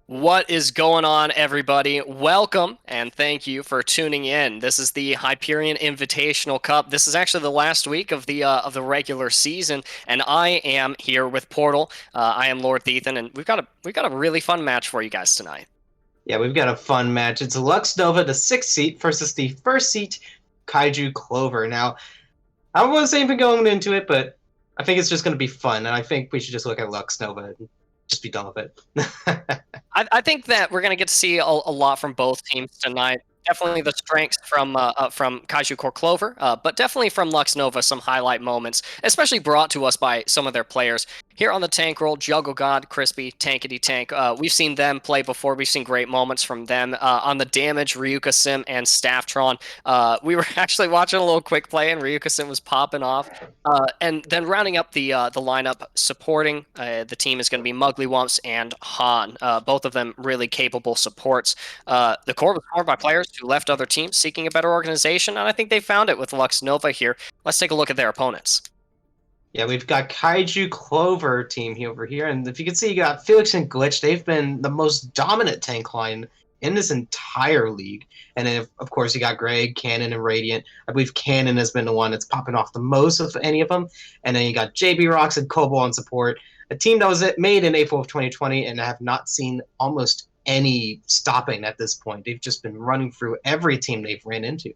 What is going on, everybody? Welcome and thank you for tuning in. This is the Hyperion Invitational Cup. This is actually the last week of the regular season, and I am here with Portal. I am Lord Ethan, and we've got a really fun match for you guys tonight. Yeah, we've got a fun match. It's Lux Nova, the sixth seat, versus the first seat, Kaiju Clover. Now, I don't want to say anything going into it, but I think it's just going to be fun, and I think we should just look at Lux Nova and just be done with it. I think that we're going to get to see a lot from both teams tonight. Definitely the strengths from Kaiju Core Clover, but definitely from Lux Nova, some highlight moments, especially brought to us by some of their players. Here on the tank roll, Juggle God, Crispy, Tankety Tank. We've seen them play before. We've seen great moments from them. On the damage, Ryuka Sim and Stafftron. We were actually watching a little quick play, and Ryuka Sim was popping off. And then rounding up the lineup, supporting the team is going to be Muglywumps and Han. Both of them really capable supports. The core was formed by players who left other teams seeking a better organization, and I think they found it with Lux Nova here. Let's take a look at their opponents. Yeah, we've got Kaiju Clover team here over here, and if you can see, you got Felix and Glitch. They've been the most dominant tank line in this entire league. And then, of course, you got Greg, Cannon, and Radiant. I believe Cannon has been the one that's popping off the most of any of them. And then you got JB Rocks and Kobo on support. A team that was made in April of 2020 and have not seen almost any stopping at this point. They've just been running through every team they've ran into.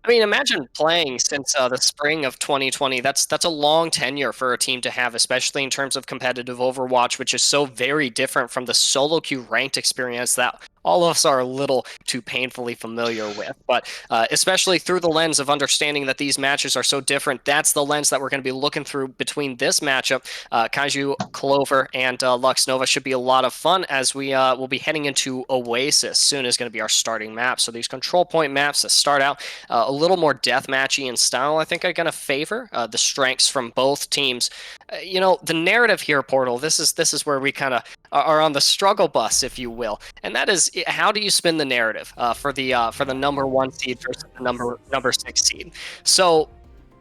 I mean, imagine playing since the spring of 2020. That's a long tenure for a team to have, especially in terms of competitive Overwatch, which is so very different from the solo queue ranked experience that all of us are a little too painfully familiar with. But especially through the lens of understanding that these matches are so different, that's the lens that we're going to be looking through between this matchup. Kaiju Clover and Lux Nova should be a lot of fun as we will be heading into Oasis. Soon is going to be our starting map. So these control point maps that start out a little more deathmatchy in style, I think, are going to favor the strengths from both teams. The narrative here, Portal. This is where we kind of are on the struggle bus, if you will, and that is how do you spin the narrative for the number one seed versus the number six seed. So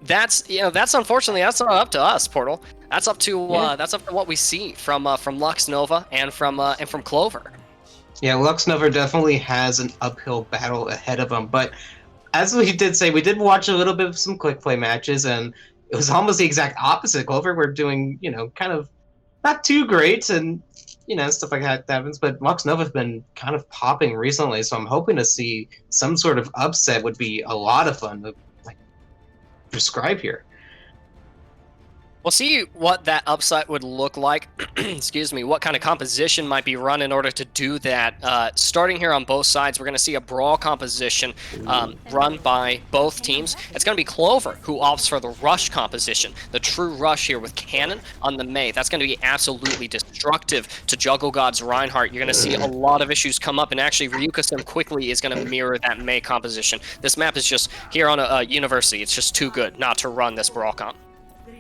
that's unfortunately that's not up to us, Portal. That's up to what we see from Lux Nova and from Clover. Yeah, Lux Nova definitely has an uphill battle ahead of them, but as we did say, we did watch a little bit of some quick play matches, and it was almost the exact opposite. Clover were doing, kind of not too great, and stuff like that happens. But Lux Nova have been kind of popping recently, so I'm hoping to see some sort of upset. Would be a lot of fun to describe here. We'll see what that upside would look like. Excuse me, what kind of composition might be run in order to do that. Starting here on both sides, we're going to see a brawl composition run by both teams. It's going to be Clover who opts for the rush composition, the true rush here with Cannon on the Mei. That's going to be absolutely destructive to Juggle God's Reinhardt. You're going to see a lot of issues come up, and actually Ryuka Sim quickly is going to mirror that Mei composition. This map is just, here on a University, it's just too good not to run this brawl comp.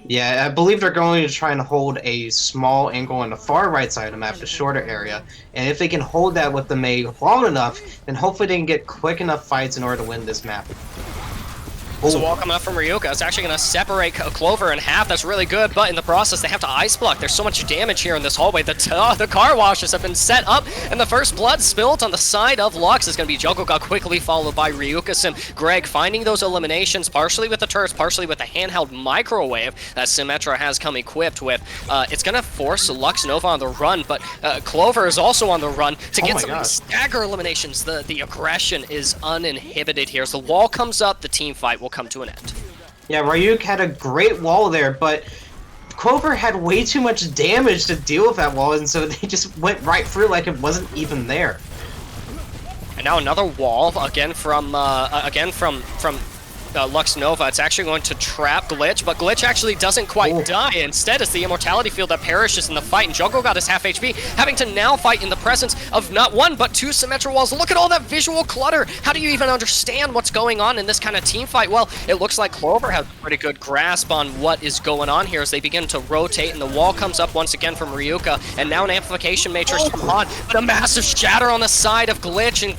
Yeah, I believe they're going to try and hold a small angle on the far right side of the map, the shorter area. And if they can hold that with the Mei long enough, then hopefully they can get quick enough fights in order to win this map. So wall coming up from Ryuka. It's actually going to separate Clover in half. That's really good, but in the process, they have to ice block. There's so much damage here in this hallway. The car washes have been set up, and the first blood spilled on the side of Lux is going to be Juggle God, quickly followed by Ryuka Sim. Greg finding those eliminations, partially with the turrets, partially with the handheld microwave that Symmetra has come equipped with. It's going to force Lux Nova on the run, but Clover is also on the run to get some stagger eliminations. The aggression is uninhibited here. So the wall comes up, the team fight will come to an end. Yeah, Ryuk had a great wall there, but Clover had way too much damage to deal with that wall, and so they just went right through like it wasn't even there. And now another wall, again from Lux Nova. It's actually going to trap Glitch, but Glitch actually doesn't quite die. Instead, it's the Immortality Field that perishes in the fight, and Juggle God is half HP, having to now fight in the presence of not one, but two Symmetra walls. Look at all that visual clutter. How do you even understand what's going on in this kind of team fight? Well, it looks like Clover has a pretty good grasp on what is going on here as they begin to rotate, and the wall comes up once again from Ryuka, and now an Amplification Matrix from Han, but a massive shatter on the side of Glitch and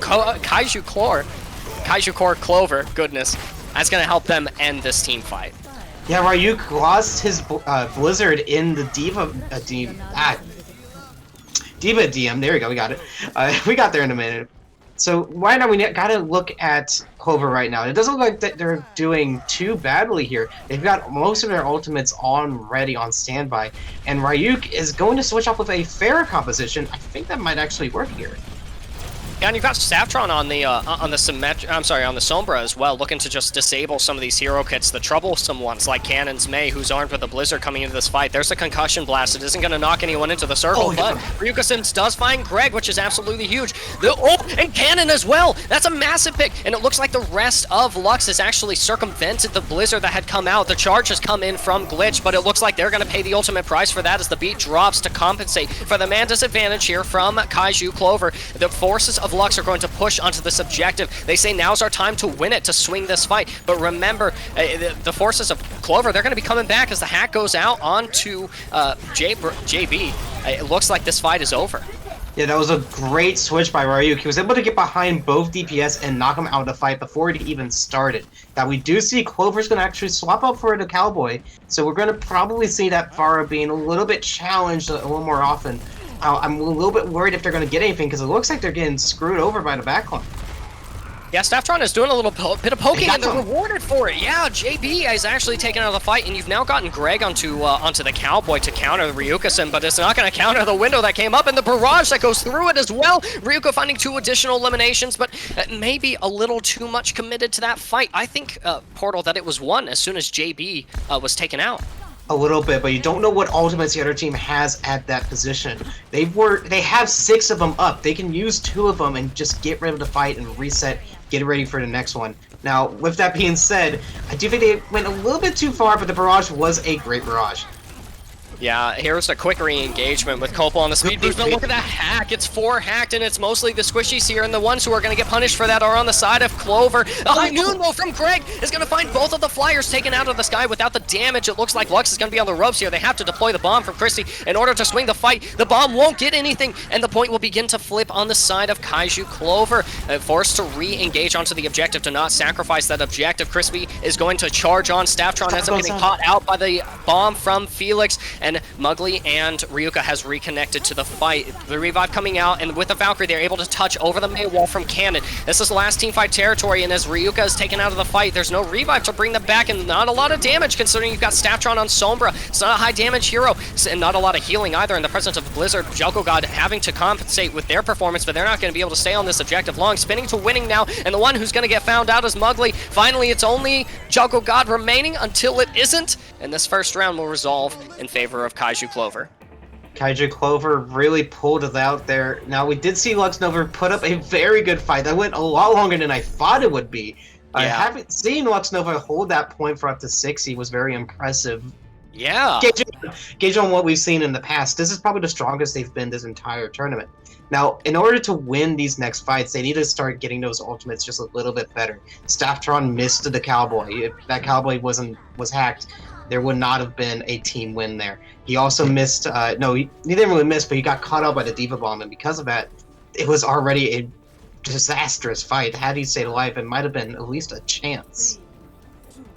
Kaiju Core. Kaiju Core Clover, goodness, that's going to help them end this team fight. Yeah, Ryuk lost his Blizzard in the Diva team. D.Va DM. There we go. We got it. We got there in a minute. So right now we gotta look at Clover right now. It doesn't look like that they're doing too badly here. They've got most of their ultimates ready on standby, and Ryuk is going to switch off with a Pharah composition. I think that might actually work here. Yeah, and you've got Saftron on the on the Sombra as well, looking to just disable some of these hero kits, the troublesome ones like Cannon's May, who's armed with a Blizzard coming into this fight. There's a concussion blast. It isn't going to knock anyone into the circle, but Ryuka does find Greg, which is absolutely huge. And Cannon as well. That's a massive pick, and it looks like the rest of Lux has actually circumvented the Blizzard that had come out. The charge has come in from Glitch, but it looks like they're going to pay the ultimate price for that as the beat drops to compensate for the man disadvantage here from Kaiju Clover. The forces of Lux are going to push onto this objective. They say now's our time to win it, to swing this fight. But remember, the forces of Clover, they're going to be coming back as the hack goes out onto JB. It looks like this fight is over. Yeah, that was a great switch by Ryuk. He was able to get behind both DPS and knock him out of the fight before it even started. Now, we do see Clover's going to actually swap up for the Cowboy, so we're going to probably see that Pharah being a little bit challenged a little more often. I'm a little bit worried if they're going to get anything, because it looks like they're getting screwed over by the backline. Yeah, Staftron is doing a little bit of poking, and they're rewarded for it. Yeah, JB is actually taken out of the fight, and you've now gotten Greg onto the Cowboy to counter the Ryuka-san, but it's not going to counter the window that came up, and the barrage that goes through it as well. Ryuka finding 2 additional eliminations, but maybe a little too much committed to that fight. I think, Portal, that it was won as soon as JB was taken out. A little bit, but you don't know what ultimates the other team has at that position. They have 6 of them up. They can use 2 of them and just get rid of the fight and reset, get ready for the next one. Now, with that being said, I do think they went a little bit too far, but the barrage was a great barrage. Yeah, here's a quick re-engagement with Copel on the speed boost, but look at that hack. It's 4 hacked, and it's mostly the squishies here, and the ones who are going to get punished for that are on the side of Clover. The high noon, though, from Greg is going to find both of the flyers taken out of the sky without the damage. It looks like Lux is going to be on the ropes here. They have to deploy the bomb from Christie in order to swing the fight. The bomb won't get anything, and the point will begin to flip on the side of Kaiju Clover. Forced to re-engage onto the objective to not sacrifice that objective. Crispy is going to charge on. Staftron ends up getting caught out by the bomb from Felix, and Mugly and Ryuka has reconnected to the fight. The revive coming out, and with the Valkyrie, they're able to touch over the May wall from Cannon. This is last team fight territory, and as Ryuka is taken out of the fight, there's no revive to bring them back, and not a lot of damage considering you've got Staftron on Sombra. It's not a high damage hero, and not a lot of healing either in the presence of Blizzard. Jelko God having to compensate with their performance, but they're not going to be able to stay on this objective long. Spinning to winning now, and the one who's going to get found out is Mugly. Finally, it's only Jelko God remaining until it isn't, and this first round will resolve in favor of Kaiju Clover. Kaiju Clover really pulled it out there. Now, we did see Lux Nova put up a very good fight. That went a lot longer than I thought it would be. I haven't seen Lux Nova hold that point for up to 60 was very impressive. Yeah. Gauge on what we've seen in the past. This is probably the strongest they've been this entire tournament. Now, in order to win these next fights, they need to start getting those ultimates just a little bit better. Staftron missed the Cowboy. If that Cowboy was hacked, there would not have been a team win there. He also missed, no, he didn't really miss, but he got caught out by the D.Va bomb, and because of that, it was already a disastrous fight. Had he stayed alive, it might have been at least a chance.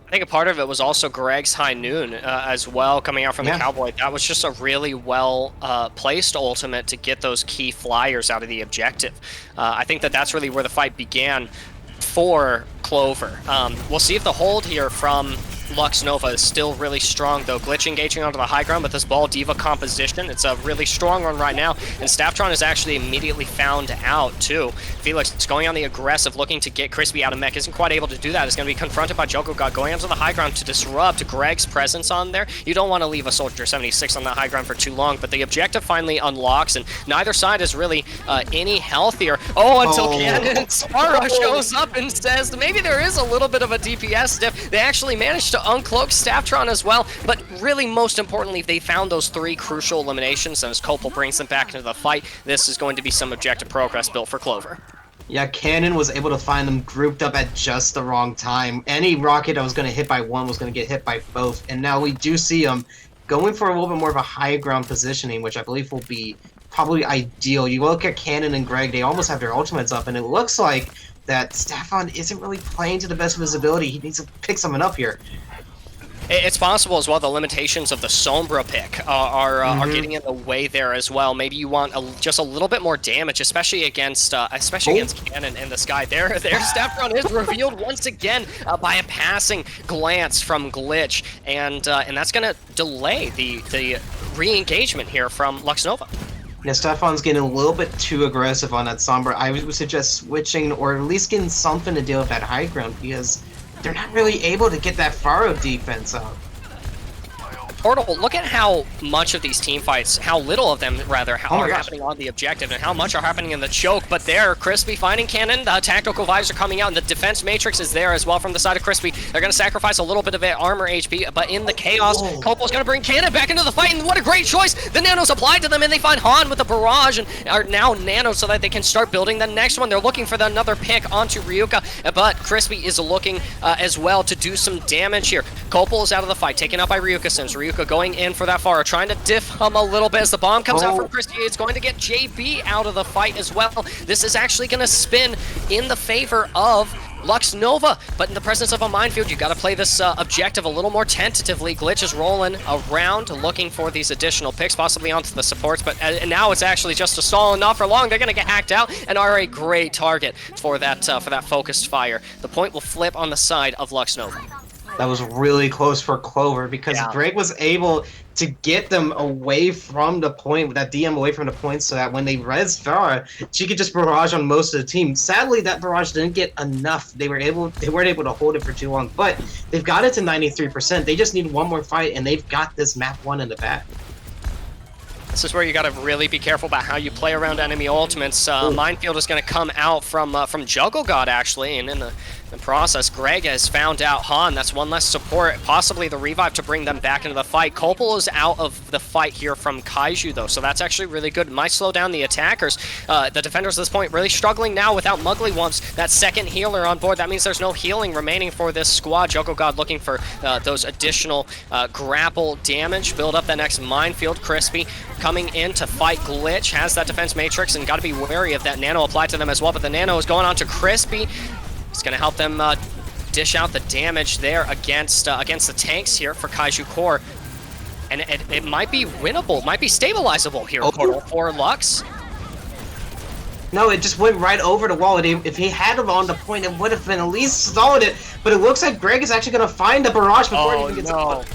I think a part of it was also Greg's high noon as well, coming out from the Cowboy. That was just a really well placed ultimate to get those key flyers out of the objective. I think that's really where the fight began for Clover. We'll see if the hold here from Lux Nova is still really strong, though. Glitch engaging onto the high ground with this ball D.Va composition. It's a really strong one right now, and Staftron is actually immediately found out, too. Felix is going on the aggressive, looking to get Crispy out of mech. Isn't quite able to do that. Is going to be confronted by Joko God, going onto the high ground to disrupt Greg's presence on there. You don't want to leave a Soldier 76 on that high ground for too long, but the objective finally unlocks, and neither side is really any healthier. Until Cannon Spara shows up and says maybe there is a little bit of a DPS diff. They actually managed to uncloak Staftron as well, but really most importantly, they found those 3 crucial eliminations, and as Copel brings them back into the fight, this is going to be some objective progress built for Clover. Yeah, Cannon was able to find them grouped up at just the wrong time. Any rocket that was going to hit by one was going to get hit by both, and now we do see them going for a little bit more of a high ground positioning, which I believe will be probably ideal. You look at Cannon and Greg, they almost have their ultimates up, and it looks like that Staftron isn't really playing to the best of his ability. He needs to pick someone up here. It's possible as well. The limitations of the Sombra pick are Hmm. getting in the way there as well. Maybe you want just a little bit more damage, especially against Oh. Cannon in the sky. Their step run is revealed once again by a passing glance from Glitch, and that's going to delay the re-engagement here from Lux Nova. Yeah, Stefan's getting a little bit too aggressive on that Sombra. I would suggest switching or at least getting something to deal with that high ground because they're not really able to get that Pharaoh defense up. Portal, look at how much of these team fights, how little of them, rather, Oh my are gosh. happening on the objective and how much are happening in the choke. But there, Crispy finding Cannon, the tactical visor coming out, and the defense matrix is there as well from the side of Crispy. They're going to sacrifice a little bit of armor HP, but in the chaos, Whoa. Copel's going to bring Cannon back into the fight, and what a great choice! The Nano's applied to them, and they find Han with the barrage, and are now Nano so that they can start building the next one. They're looking for another pick onto Ryuka, but Crispy is looking as well to do some damage here. Copel is out of the fight, taken out by Ryuka Sims. Ryuka going in for that Pharah, trying to diff him a little bit as the bomb comes out from Crispy. It's going to get JB out of the fight as well. This is actually going to spin in the favor of Lux Nova, but in the presence of a minefield, you got to play this objective a little more tentatively. Glitch is rolling around, looking for these additional picks, possibly onto the supports, but now it's actually just a stall, and not for long. They're going to get hacked out and are a great target for that focused fire. The point will flip on the side of Lux Nova. That was really close for Clover because Greg was able to get them away from the point, that DM away from the point, so that when they res Farah, she could just barrage on most of the team. Sadly, that barrage didn't get enough. They weren't able to hold it for too long, but they've got it to 93%. They just need one more fight, and they've got this map 1 in the bag. This is where you got to really be careful about how you play around enemy ultimates. Minefield is going to come out from Juggle God, actually, and in the process, Greg has found out Han. That's one less support, possibly the revive to bring them back into the fight. Copel is out of the fight here from Kaiju, though, so that's actually really good. It might slow down the attackers. The defenders at this point really struggling now without Mugly once. That second healer on board, that means there's no healing remaining for this squad. Juggle God looking for those additional grapple damage. Build up that next minefield. Crispy coming in to fight Glitch, has that defense matrix, and got to be wary of that nano applied to them as well, but the nano is going on to Crispy. It's going to help them dish out the damage there against the tanks here for Kaiju Core. And it might be winnable, might be stabilizable here for Lux. No, it just went right over the wall. If he had him on the point, it would have been at least stalled it. But it looks like Greg is actually going to find the barrage before it even gets up.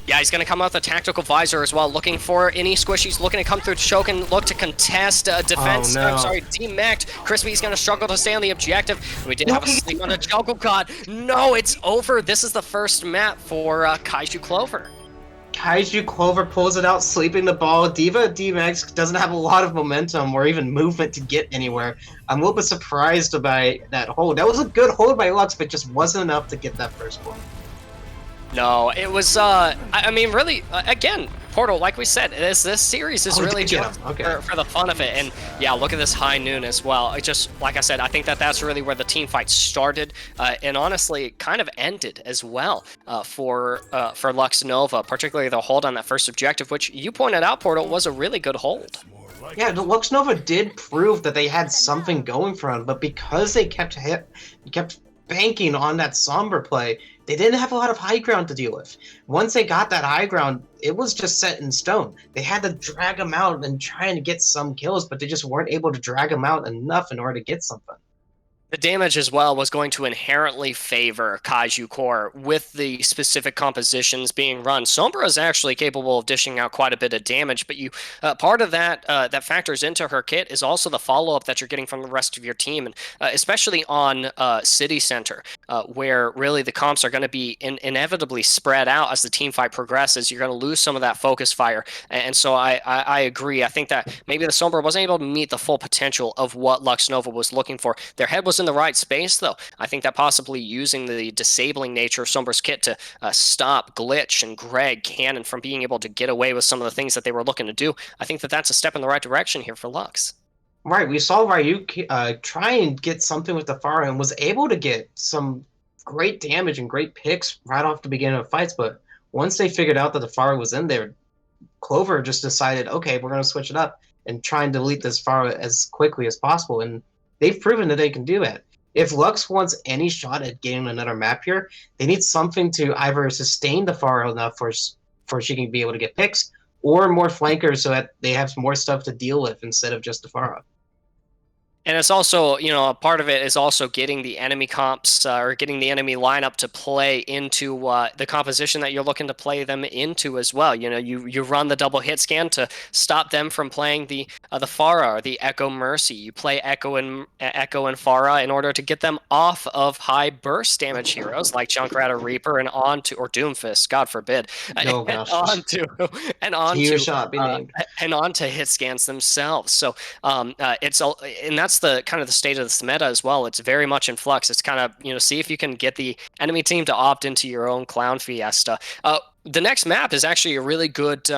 Yeah, he's going to come out with a tactical visor as well, looking for any squishies, looking to come through choke and look to contest defense. Oh, no. I'm sorry, demeched. Crispy's going to struggle to stay on the objective. We did have a sleep on a Juggle God. No, it's over. This is the first map for Kaiju Clover. Kaiju Clover pulls it out, sleeping the ball. Diva DMX doesn't have a lot of momentum or even movement to get anywhere. I'm a little bit surprised by that hold. That was a good hold by Lux, but just wasn't enough to get that first point. No, it was, I mean, really, again, Portal, like we said, this series is really just for the fun of it. And yeah, look at this high noon as well. It just, like I said, I think that's really where the team fight started, and honestly, it kind of ended as well for Lux Nova, particularly the hold on that first objective, which you pointed out, Portal, was a really good hold. Yeah, the Lux Nova did prove that they had something going for them, but because they kept banking on that somber play, they didn't have a lot of high ground to deal with. Once they got that high ground, it was just set in stone. They had to drag them out and try and get some kills, but they just weren't able to drag them out enough in order to get something. The damage as well was going to inherently favor Kaiju Core with the specific compositions being run. Sombra is actually capable of dishing out quite a bit of damage, but you part of that that factors into her kit is also the follow-up that you're getting from the rest of your team, and especially on City Center, where really the comps are going to be inevitably spread out as the team fight progresses. You're going to lose some of that focus fire, and so I agree. I think that maybe the Sombra wasn't able to meet the full potential of what Lux Nova was looking for. Their head was in the right space, though. I think that possibly using the disabling nature of Sombra's kit to stop Glitch and Greg Cannon from being able to get away with some of the things that they were looking to do, I think that's a step in the right direction here for Lux. Right, we saw Ryu try and get something with the Pharah and was able to get some great damage and great picks right off the beginning of fights, but once they figured out that the Pharah was in there, Clover just decided, okay, we're going to switch it up and try and delete this Pharah as quickly as possible, and they've proven that they can do it. If Lux wants any shot at getting another map here, they need something to either sustain the Pharah enough for she can be able to get picks, or more flankers so that they have more stuff to deal with instead of just the Pharah. And it's also, a part of it is also getting the enemy comps or getting the enemy lineup to play into the composition that you're looking to play them into as well. You run the double hit scan to stop them from playing the Pharah or the Echo Mercy. You play Echo and Pharah in order to get them off of high burst damage heroes like Junkrat or Reaper and onto or Doomfist, God forbid, Oh and gosh, onto and you onto shall not be named. and onto hit scans themselves. So it's all, and that's the kind of the state of this meta as well. It's very much in flux. It's kind of see if you can get the enemy team to opt into your own clown fiesta. The next map is actually a really good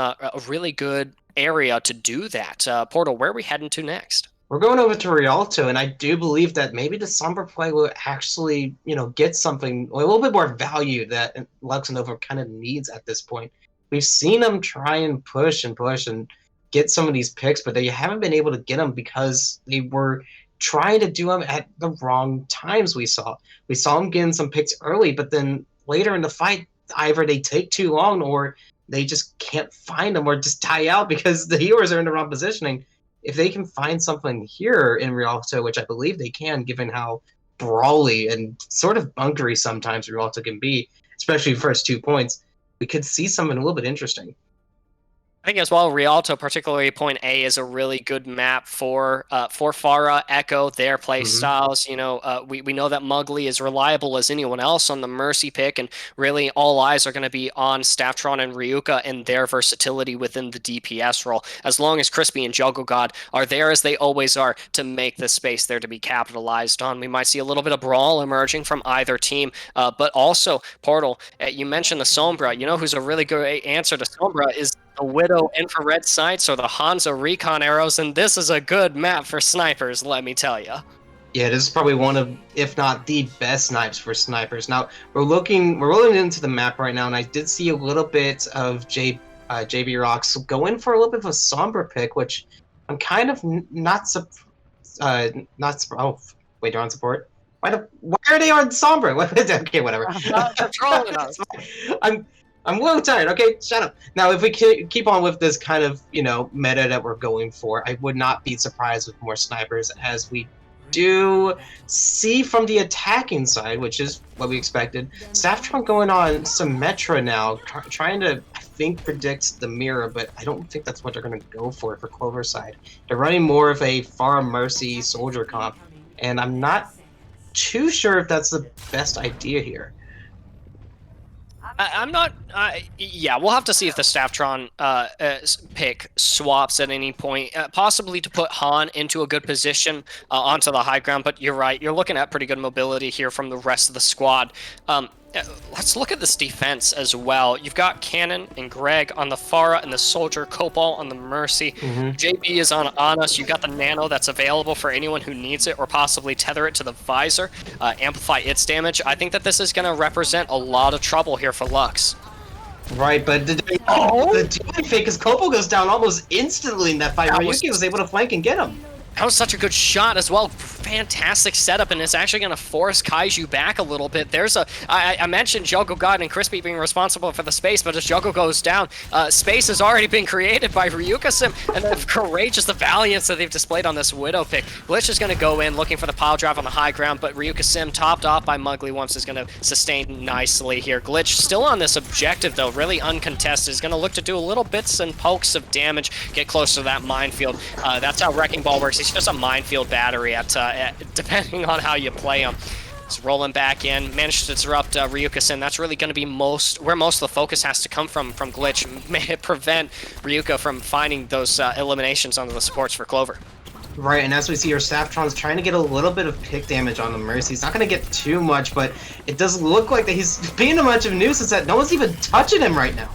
area to do that. Portal, where are we heading to next? We're going over to Rialto, and I do believe that maybe the Sombra play will actually, get something, a little bit more value that Lux Nova kind of needs at this point. We've seen them try and push and get some of these picks, but they haven't been able to get them because they were trying to do them at the wrong times. We saw them getting some picks early, but then later in the fight, either they take too long or they just can't find them or just die out because the healers are in the wrong positioning. If they can find something here in Rialto, which I believe they can, given how brawly and sort of bunkery sometimes Rialto can be, especially first 2 points, we could see something a little bit interesting. I think as well, Rialto, particularly Point A, is a really good map for Pharah, Echo, their play styles. We know that Mugly is reliable as anyone else on the Mercy pick, and really all eyes are going to be on Stafftron and Ryuka and their versatility within the DPS role. As long as Crispy and Juggle God are there as they always are to make the space there to be capitalized on, we might see a little bit of brawl emerging from either team. But also, Portal, you mentioned the Sombra. Who's a really good answer to Sombra is the Widow infrared sights or the Hanzo recon arrows, and this is a good map for snipers, let me tell you. Yeah, this is probably one of, if not the best snipes for snipers. Now, we're rolling into the map right now, and I did see a little bit of JB Rocks go in for a little bit of a Sombra pick, which I'm kind of oh, wait, they're on support? Why are they on Sombra? Okay, whatever. They're trolling us. I'm a little tired. Okay, shut up. Now, if we keep on with this kind of, meta that we're going for, I would not be surprised with more snipers, as we do see from the attacking side, which is what we expected. Stafftron going on Symmetra now, trying to, I think, predict the mirror, but I don't think that's what they're going to go for clover side. They're running more of a Pharah Mercy soldier comp, and I'm not too sure if that's the best idea here. I'm not. Yeah, we'll have to see if the Stafftron pick swaps at any point, possibly to put Han into a good position onto the high ground. But you're right. You're looking at pretty good mobility here from the rest of the squad. Let's look at this defense as well. You've got Cannon and Greg on the Pharah and the Soldier, Cobalt on the Mercy. JB is on us. You've got the Nano that's available for anyone who needs it, or possibly tether it to the Visor, amplify its damage. I think that this is going to represent a lot of trouble here for Lux. Right, but the fake because Cobalt goes down almost instantly in that fight. Ryuki was able to flank and get him. That was such a good shot as well. Fantastic setup, and it's actually going to force Kaiju back a little bit. I mentioned Juggle God and Crispy being responsible for the space, but as Juggle goes down, space has already been created by Ryuka Sim, and the courageous, the valiance that they've displayed on this Widow pick. Glitch is going to go in looking for the pile drive on the high ground, but Ryuka Sim, topped off by Mugly once, is going to sustain nicely here. Glitch still on this objective, though, really uncontested. Is going to look to do a little bits and pokes of damage, get close to that minefield. That's how Wrecking Ball works. He's just a minefield battery depending on how you play him. He's rolling back in, managed to disrupt Ryuka Sim. That's really going to be where most of the focus has to come from Glitch. May it prevent Ryuka from finding those eliminations onto the supports for Clover. Right, and as we see, our Stafftron's trying to get a little bit of pick damage on the Mercy. He's not going to get too much, but it does look like that he's being a much of a nuisance that no one's even touching him right now.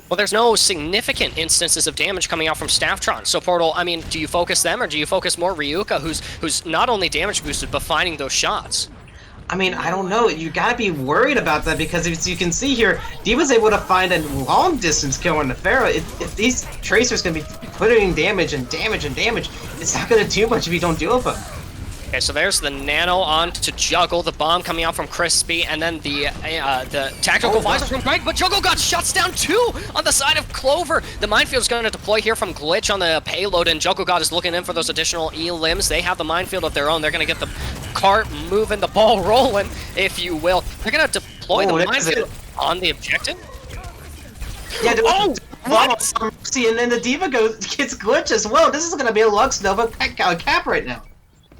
Well, there's no significant instances of damage coming out from Stafftron. So, Portal, I mean, do you focus them, or do you focus more Ryuka, who's not only damage boosted, but finding those shots? I mean, I don't know. You gotta be worried about that, because as you can see here, D.Va's able to find a long-distance kill on the Pharaoh. If these Tracers can be putting damage and damage and damage, it's not gonna do much if you don't deal with them. Okay, so there's the Nano on to Juggle, the bomb coming out from Crispy, and then the tactical visor from Greg, but Juggle got shuts down too on the side of Clover. The Minefield's going to deploy here from Glitch on the payload, and Juggle God is looking in for those additional E-limbs. They have the minefield of their own. They're going to get the cart moving, the ball rolling, if you will. They're going to deploy the minefield on the objective. Yeah, what? See, and then the D.Va gets Glitch as well. This is going to be a Lux Nova cap right now.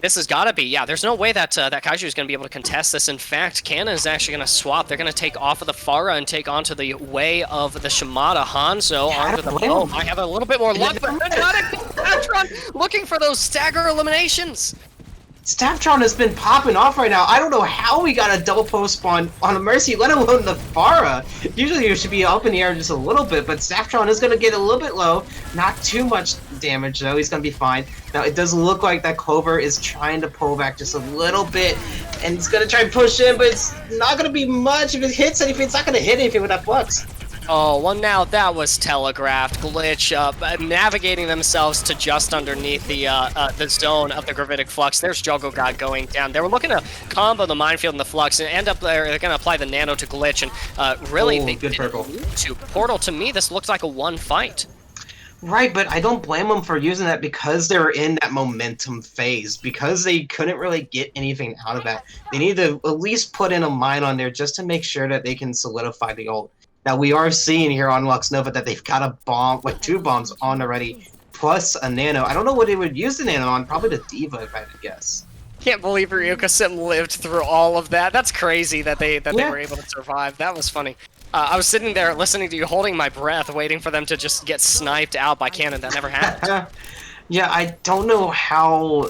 This has got to be, yeah. There's no way that that kaiju is going to be able to contest this. In fact, Cannon is actually going to swap. They're going to take off of the Pharah and take onto the way of the Shimada Hanzo onto the bow. I have a little bit more luck, but not a looking for those stagger eliminations. Staftron has been popping off right now. I don't know how we got a double post spawn on a Mercy, let alone the Pharah. Usually you should be up in the air just a little bit, but Staftron is going to get a little bit low. Not too much damage, though. He's going to be fine. Now, it does look like that Clover is trying to pull back just a little bit, and it's going to try and push in, but it's not going to be much. If it hits anything, it's not going to hit anything with that Flux. Oh, well now that was telegraphed. Glitch navigating themselves to just underneath the zone of the Gravitic Flux. There's Juggle God going down. They were looking to combo the Minefield and the Flux and end up there. They're going to apply the Nano to Glitch, and really they good purple. To Portal. To me, this looks like a one fight. Right, but I don't blame them for using that because they're in that momentum phase. Because they couldn't really get anything out of that. They need to at least put in a mine on there just to make sure that they can solidify the ult. Now, we are seeing here on Lux Nova that they've got a bomb, like 2 bombs on already, plus a Nano. I don't know what they would use the Nano on, probably the D.Va, if I had to guess. Can't believe Ryuka Sim lived through all of that. That's crazy that they were able to survive. That was funny. I was sitting there listening to you, holding my breath, waiting for them to just get sniped out by Cannon. That never happened. Yeah, I don't know how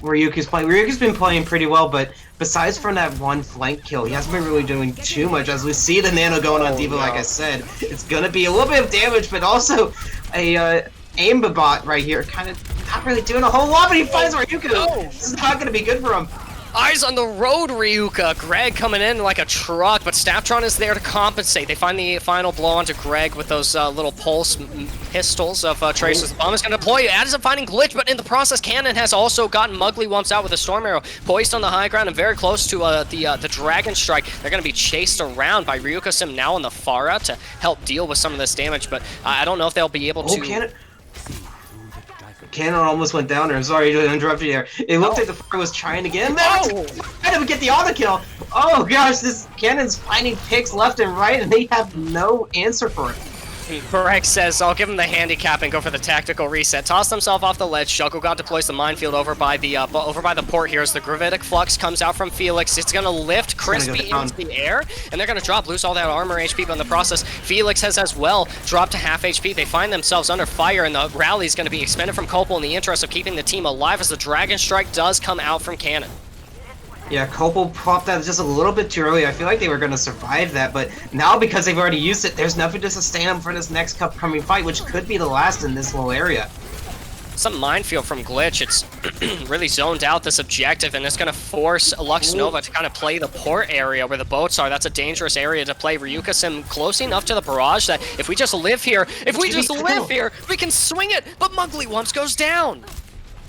Ryuka's playing. Ryuka's been playing pretty well, but besides from that one flank kill, he hasn't been really doing too much. As we see the Nano going on D.Va, like I said, it's going to be a little bit of damage, but also a aimbot right here, kind of not really doing a whole lot, but he finds Ryuka. No. This is not going to be good for him. Eyes on the road, Ryuka. Greg coming in like a truck, but Staftron is there to compensate. They find the final blow onto Greg with those little pulse pistols of Tracer's. The bomb is going to deploy. It ends up finding Glitch, but in the process, Cannon has also gotten Mugly Wumps out with a Storm Arrow, poised on the high ground and very close to the Dragon Strike. They're going to be chased around by Ryuka Sim now on the Pharah to help deal with some of this damage, but I don't know if they'll be able to... Cannon almost went down there. Sorry to interrupt you there. It looked like the Pharah was trying to get in there. Trying to get the auto kill. Oh gosh, this Cannon's finding picks left and right, and they have no answer for it. Barek says, I'll give him the handicap and go for the tactical reset. Toss himself off the ledge. Juggle God deploys the minefield over by the port here as the Gravitic Flux comes out from Felix. It's going to lift Crispy into the air, and they're going to lose all that armor HP, but in the process, Felix has as well dropped to half HP. They find themselves under fire, and the rally is going to be expended from Copel in the interest of keeping the team alive as the Dragon Strike does come out from Cannon. Yeah, Copel popped that just a little bit too early. I feel like they were going to survive that, but now because they've already used it, there's nothing to sustain them for this next upcoming fight, which could be the last in this little area. Some minefield from Glitch. It's really zoned out this objective, and it's going to force Lux Nova to kind of play the port area where the boats are. That's a dangerous area to play. Ryuka Sim close enough to the barrage that if we just live here, we can swing it, but Mugly Wumps goes down.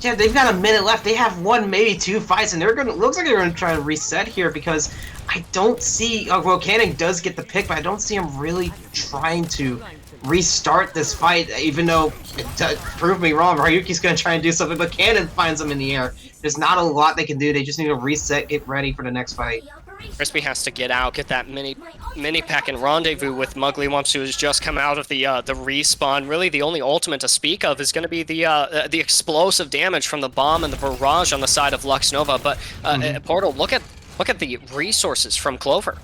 Yeah, they've got a minute left. They have 1, maybe 2 fights, and looks like they're gonna try to reset here because I don't see. Well, Cannon does get the pick, but I don't see him really trying to restart this fight. Even though it proved me wrong, Ryuki's gonna try and do something, but Cannon finds them in the air. There's not a lot they can do. They just need to reset, get ready for the next fight. Crispy has to get out, get that mini pack and rendezvous with Mugly Wumps, who has just come out of the respawn. Really, the only ultimate to speak of is going to be the explosive damage from the bomb and the barrage on the side of Lux Nova. But Portal, look at the resources from Clover.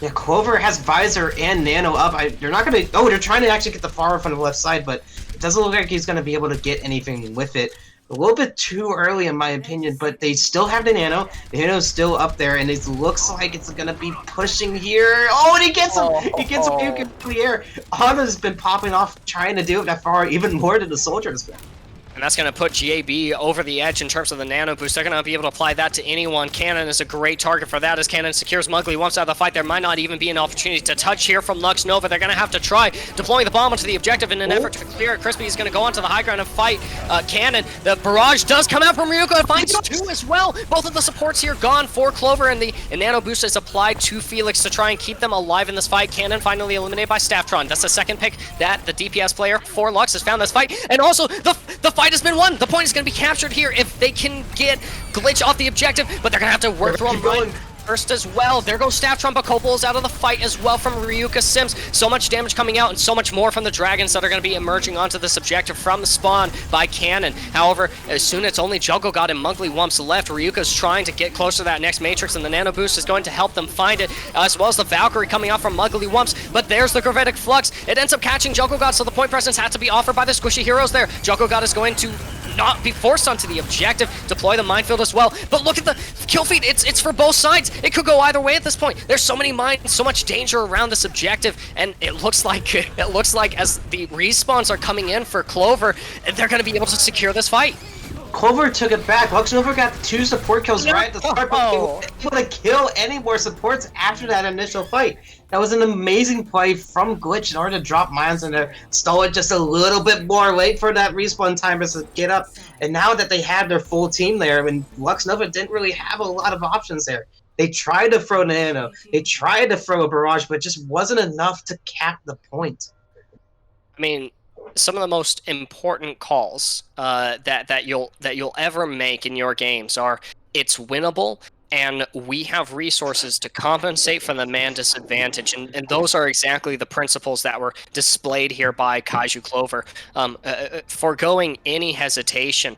Yeah, Clover has Visor and Nano up. They're not going to... Oh, they're trying to actually get the Pharah from the left side, but it doesn't look like he's going to be able to get anything with it. A little bit too early, in my opinion, but they still have the Nano. The Nano's still up there, and it looks like it's going to be pushing here. Oh, and he gets him! He gets him in the air. Honda's been popping off, trying to do it that far, even more than the Soldier has been. And that's going to put GAB over the edge in terms of the nano boost. They're going to be able to apply that to anyone. Cannon is a great target for that as Cannon secures Mugly once out of the fight. There might not even be an opportunity to touch here from Lux Nova. They're going to have to try deploying the bomb onto the objective in an effort to clear it. Crispy is going to go onto the high ground and fight Cannon. The barrage does come out from Ryuko and finds two as well. Both of the supports here gone for Clover, and the nano boost is applied to Felix to try and keep them alive in this fight. Cannon finally eliminated by Stafftron. That's the second pick that the DPS player for Lux has found this fight. And also, the fight has been won. The point is going to be captured here if they can get Glitch off the objective, but they're going to have to work through him first as well. There goes Stafftron, but Copel is out of the fight as well from Ryuka Sims. So much damage coming out and so much more from the dragons that are going to be emerging onto this objective from the spawn by Cannon. However, as soon as it's only Juggle God and Mugly Wumps left, Ryuka's trying to get closer to that next Matrix, and the Nano Boost is going to help them find it, as well as the Valkyrie coming out from Mugly Wumps. But there's the Gravitic Flux. It ends up catching Juggle God, so the point presence had to be offered by the squishy heroes there. Juggle God is going to not be forced onto the objective, deploy the minefield as well. But look at the kill feed, it's for both sides. It could go either way at this point. There's so many mines, so much danger around this objective, and it looks like as the respawns are coming in for Clover, they're going to be able to secure this fight. Clover took it back. Lux Nova got 2 support kills right at the start, but they weren't able to kill any more supports after that initial fight. That was an amazing play from Glitch in order to drop mines in there, stall it just a little bit more late for that respawn timer to get up. And now that they have their full team there, I mean, Lux Nova didn't really have a lot of options there. They tried to throw Nano, they tried to throw a barrage, but it just wasn't enough to cap the point. I mean, some of the most important calls that you'll ever make in your games are it's winnable and we have resources to compensate for the man disadvantage, and those are exactly the principles that were displayed here by Kaiju Clover, foregoing any hesitation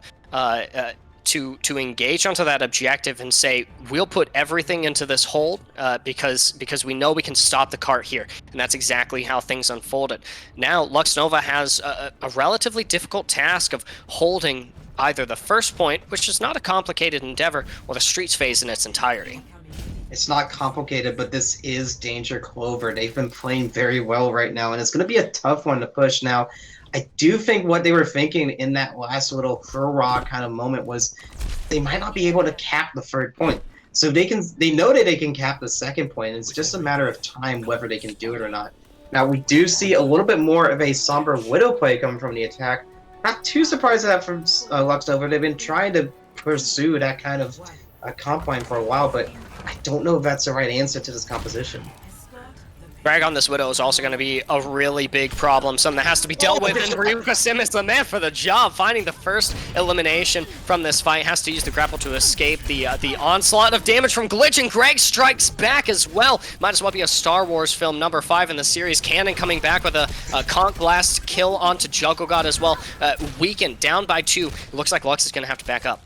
to engage onto that objective and say, we'll put everything into this hold because we know we can stop the cart here. And that's exactly how things unfolded. Now, Lux Nova has a relatively difficult task of holding either the first point, which is not a complicated endeavor, or the streets phase in its entirety. It's not complicated, but this is Danger Clover. They've been playing very well right now, and it's going to be a tough one to push. Now, I do think what they were thinking in that last little hurrah kind of moment was they might not be able to cap the third point. So they know that they can cap the second point. It's just a matter of time whether they can do it or not. Now, we do see a little bit more of a somber Widow play coming from the attack. Not too surprised at that from Lux Nova. They've been trying to pursue that kind of comp line for a while, but I don't know if that's the right answer to this composition. Drag on this Widow is also going to be a really big problem, something that has to be dealt with, and Ryuka Sim is the man for the job, finding the first elimination from this fight. Has to use the grapple to escape the onslaught of damage from Glitch, and Greg strikes back as well. Might as well be a Star Wars film number 5 in the series. Cannon coming back with a Conch Blast kill onto Juggle God as well. Weakened, down by 2. Looks like Lux is going to have to back up.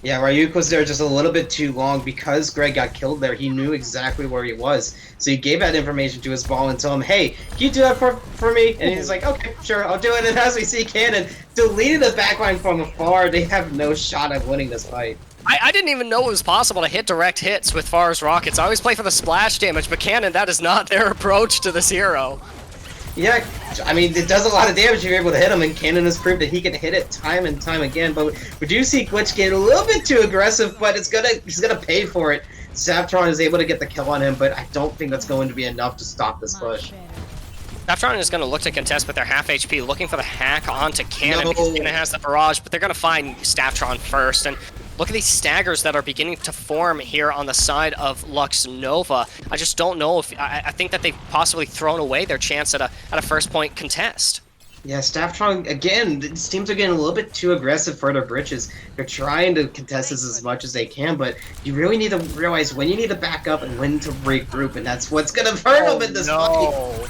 Yeah, Ryuk was there just a little bit too long. Because Greg got killed there, he knew exactly where he was. So he gave that information to his ball and told him, hey, can you do that for me? And he's like, okay, sure, I'll do it. And as we see Cannon deleted the backline from afar, they have no shot at winning this fight. I didn't even know it was possible to hit direct hits with Far's rockets. I always play for the splash damage, but Cannon, that is not their approach to this hero. Yeah, I mean, it does a lot of damage if you're able to hit him, and Cannon has proved that he can hit it time and time again. But we do see Glitch get a little bit too aggressive, but he's gonna pay for it. Stafftron is able to get the kill on him, but I don't think that's going to be enough to stop this push. Stafftron is going to look to contest with their half HP, looking for the hack onto Cannon No. because Cannon has the barrage, but they're going to find Stafftron first. And look at these staggers that are beginning to form here on the side of Lux Nova. I just don't know if I think that they've possibly thrown away their chance at a first point contest. Yeah, Stafftron, again, these teams are getting a little bit too aggressive for their britches. They're trying to contest this as much as they can, but you really need to realize when you need to back up and when to regroup, and that's what's going to hurt them in this fight.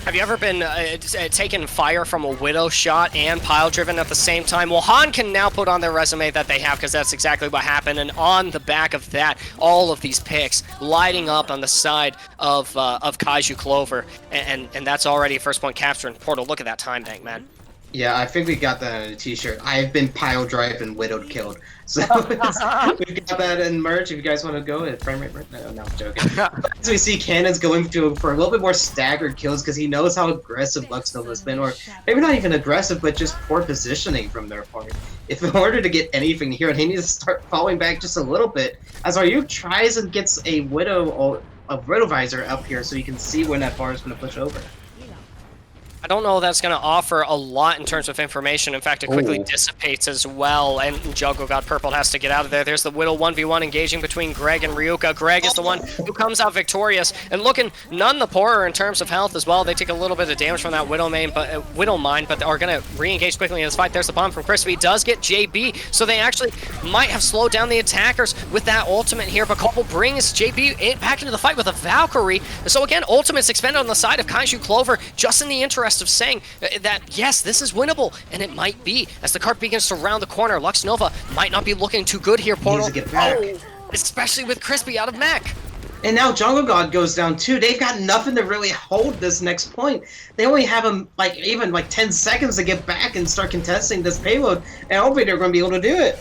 Have you ever been taken fire from a Widow shot and pile driven at the same time? Well, Han can now put on their resume that they have, because that's exactly what happened. And on the back of that, all of these picks lighting up on the side of Kaiju Clover, and that's already a first point capture in Portal. Look at that time bank, man. Yeah, I think we got that on a t-shirt. I've been pile drive and widowed killed. So we've got that in merch if you guys want to go at frame rate. No, I'm joking. But as we see Cannon's going for a little bit more staggered kills because he knows how aggressive Lux Nova's been, or maybe not even aggressive, but just poor positioning from their part. If in order to get anything here, they need to start falling back just a little bit. As Ryuk tries and gets a Widow Visor up here so you can see when that bar is going to push over. I don't know that's going to offer a lot in terms of information. In fact, it quickly Ooh. dissipates as well, and Jungle God Purple has to get out of there. There's the Widow 1v1 engaging between Greg and Ryuka. Greg is the one who comes out victorious, and looking none the poorer in terms of health as well. They take a little bit of damage from that Widow Mine, but are going to re-engage quickly in this fight. There's the bomb from Crispy. Does get JB, so they actually might have slowed down the attackers with that ultimate here, but Cobble brings JB back into the fight with a Valkyrie. So again, ultimates expended on the side of Kaiju Clover, just in the interest of saying that, yes, this is winnable, and it might be. As the cart begins to round the corner, Lux Nova might not be looking too good here, Portal. Needs to get back. Oh, especially with Crispy out of mech. And now Jungle God goes down too. They've got nothing to really hold this next point. They only have him even 10 seconds to get back and start contesting this payload, and hopefully they're going to be able to do it.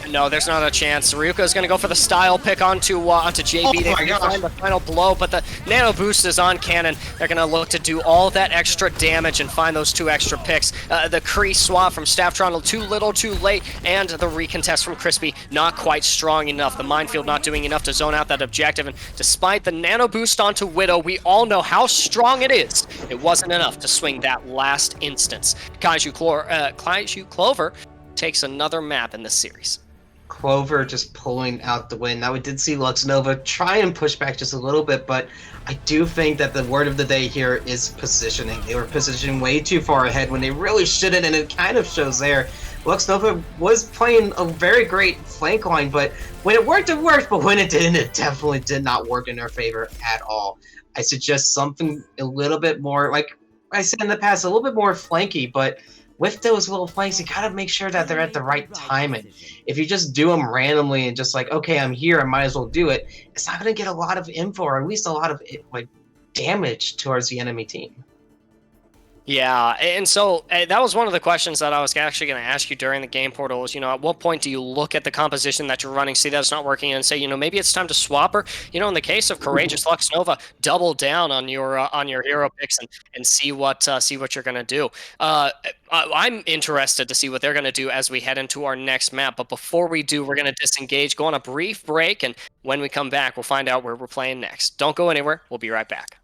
No, there's not a chance. Ryuka is going to go for the style pick onto JB. Oh They my gosh. find the final blow, but the nano boost is on Cannon. They're going to look to do all that extra damage and find those 2 extra picks. The Kree swap from Stafftron, too little, too late, and the recontest from Crispy, not quite strong enough. The minefield not doing enough to zone out that objective, and despite the nano boost onto Widow, we all know how strong it is. It wasn't enough to swing that last instance. Kaiju Clover takes another map in this series. Clover just pulling out the win. Now we did see Lux Nova try and push back just a little bit, but I do think that the word of the day here is positioning. They were positioning way too far ahead when they really shouldn't, and it kind of shows there. Lux Nova was playing a very great flank line, but when it worked, but when it didn't, it definitely did not work in their favor at all. I suggest something a little bit more, like I said in the past, a little bit more flanky, but with those little flanks, you gotta make sure that they're at the right timing. If you just do them randomly and just like, okay, I'm here, I might as well do it, it's not gonna get a lot of info, or at least a lot of damage towards the enemy team. Yeah, and so that was one of the questions that I was actually going to ask you during the game, Portal, was, at what point do you look at the composition that you're running, see that it's not working, and say, maybe it's time to swap her? In the case of Courageous Lux Nova, double down on your hero picks and see what you're going to do. I'm interested to see what they're going to do as we head into our next map, but before we do, we're going to disengage, go on a brief break, and when we come back, we'll find out where we're playing next. Don't go anywhere. We'll be right back.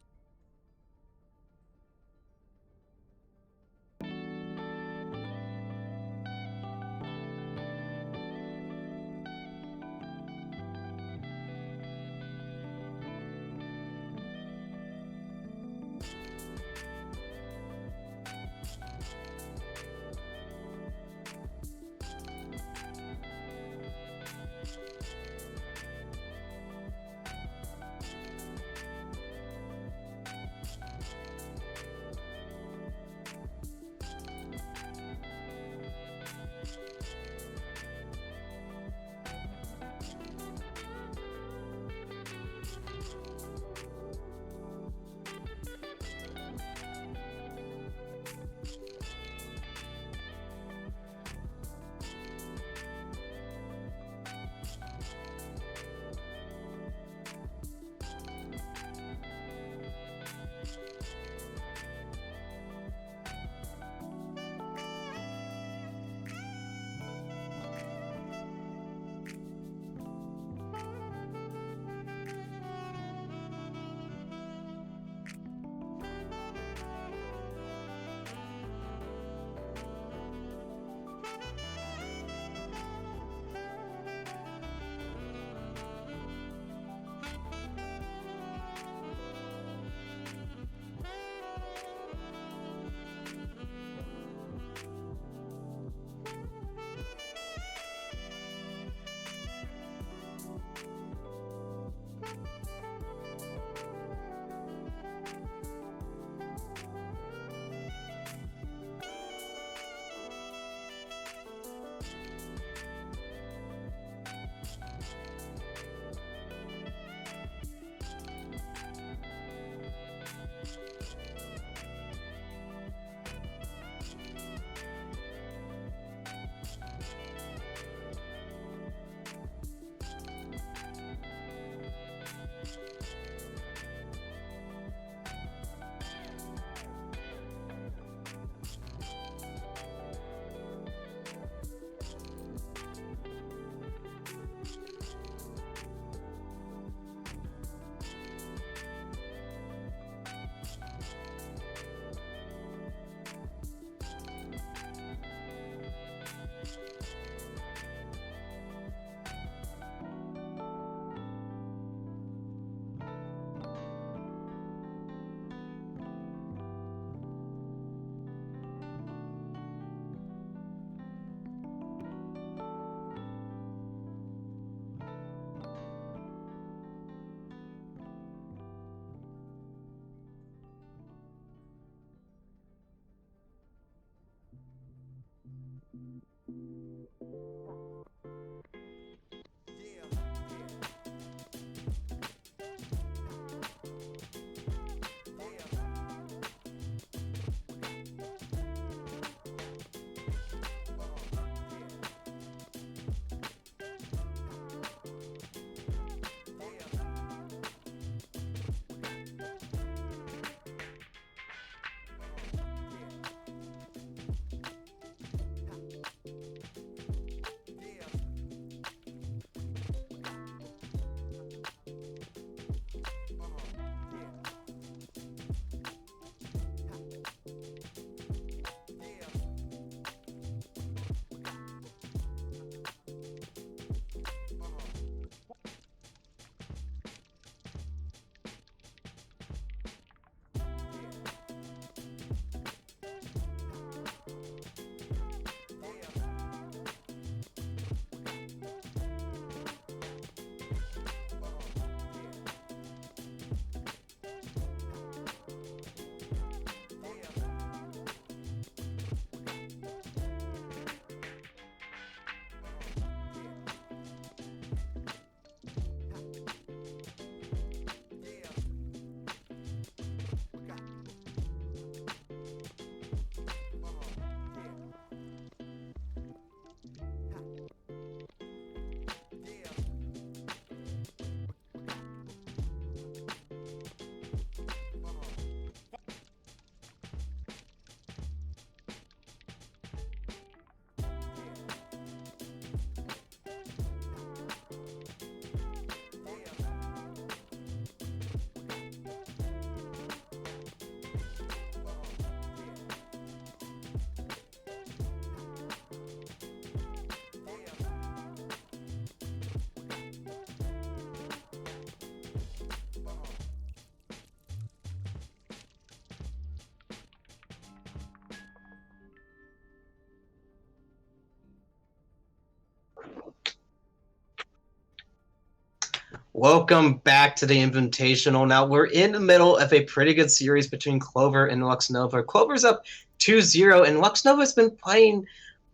Welcome back to the Invitational. Now, we're in the middle of a pretty good series between Clover and Lux Nova. Clover's up 2-0, and Lux Nova's been playing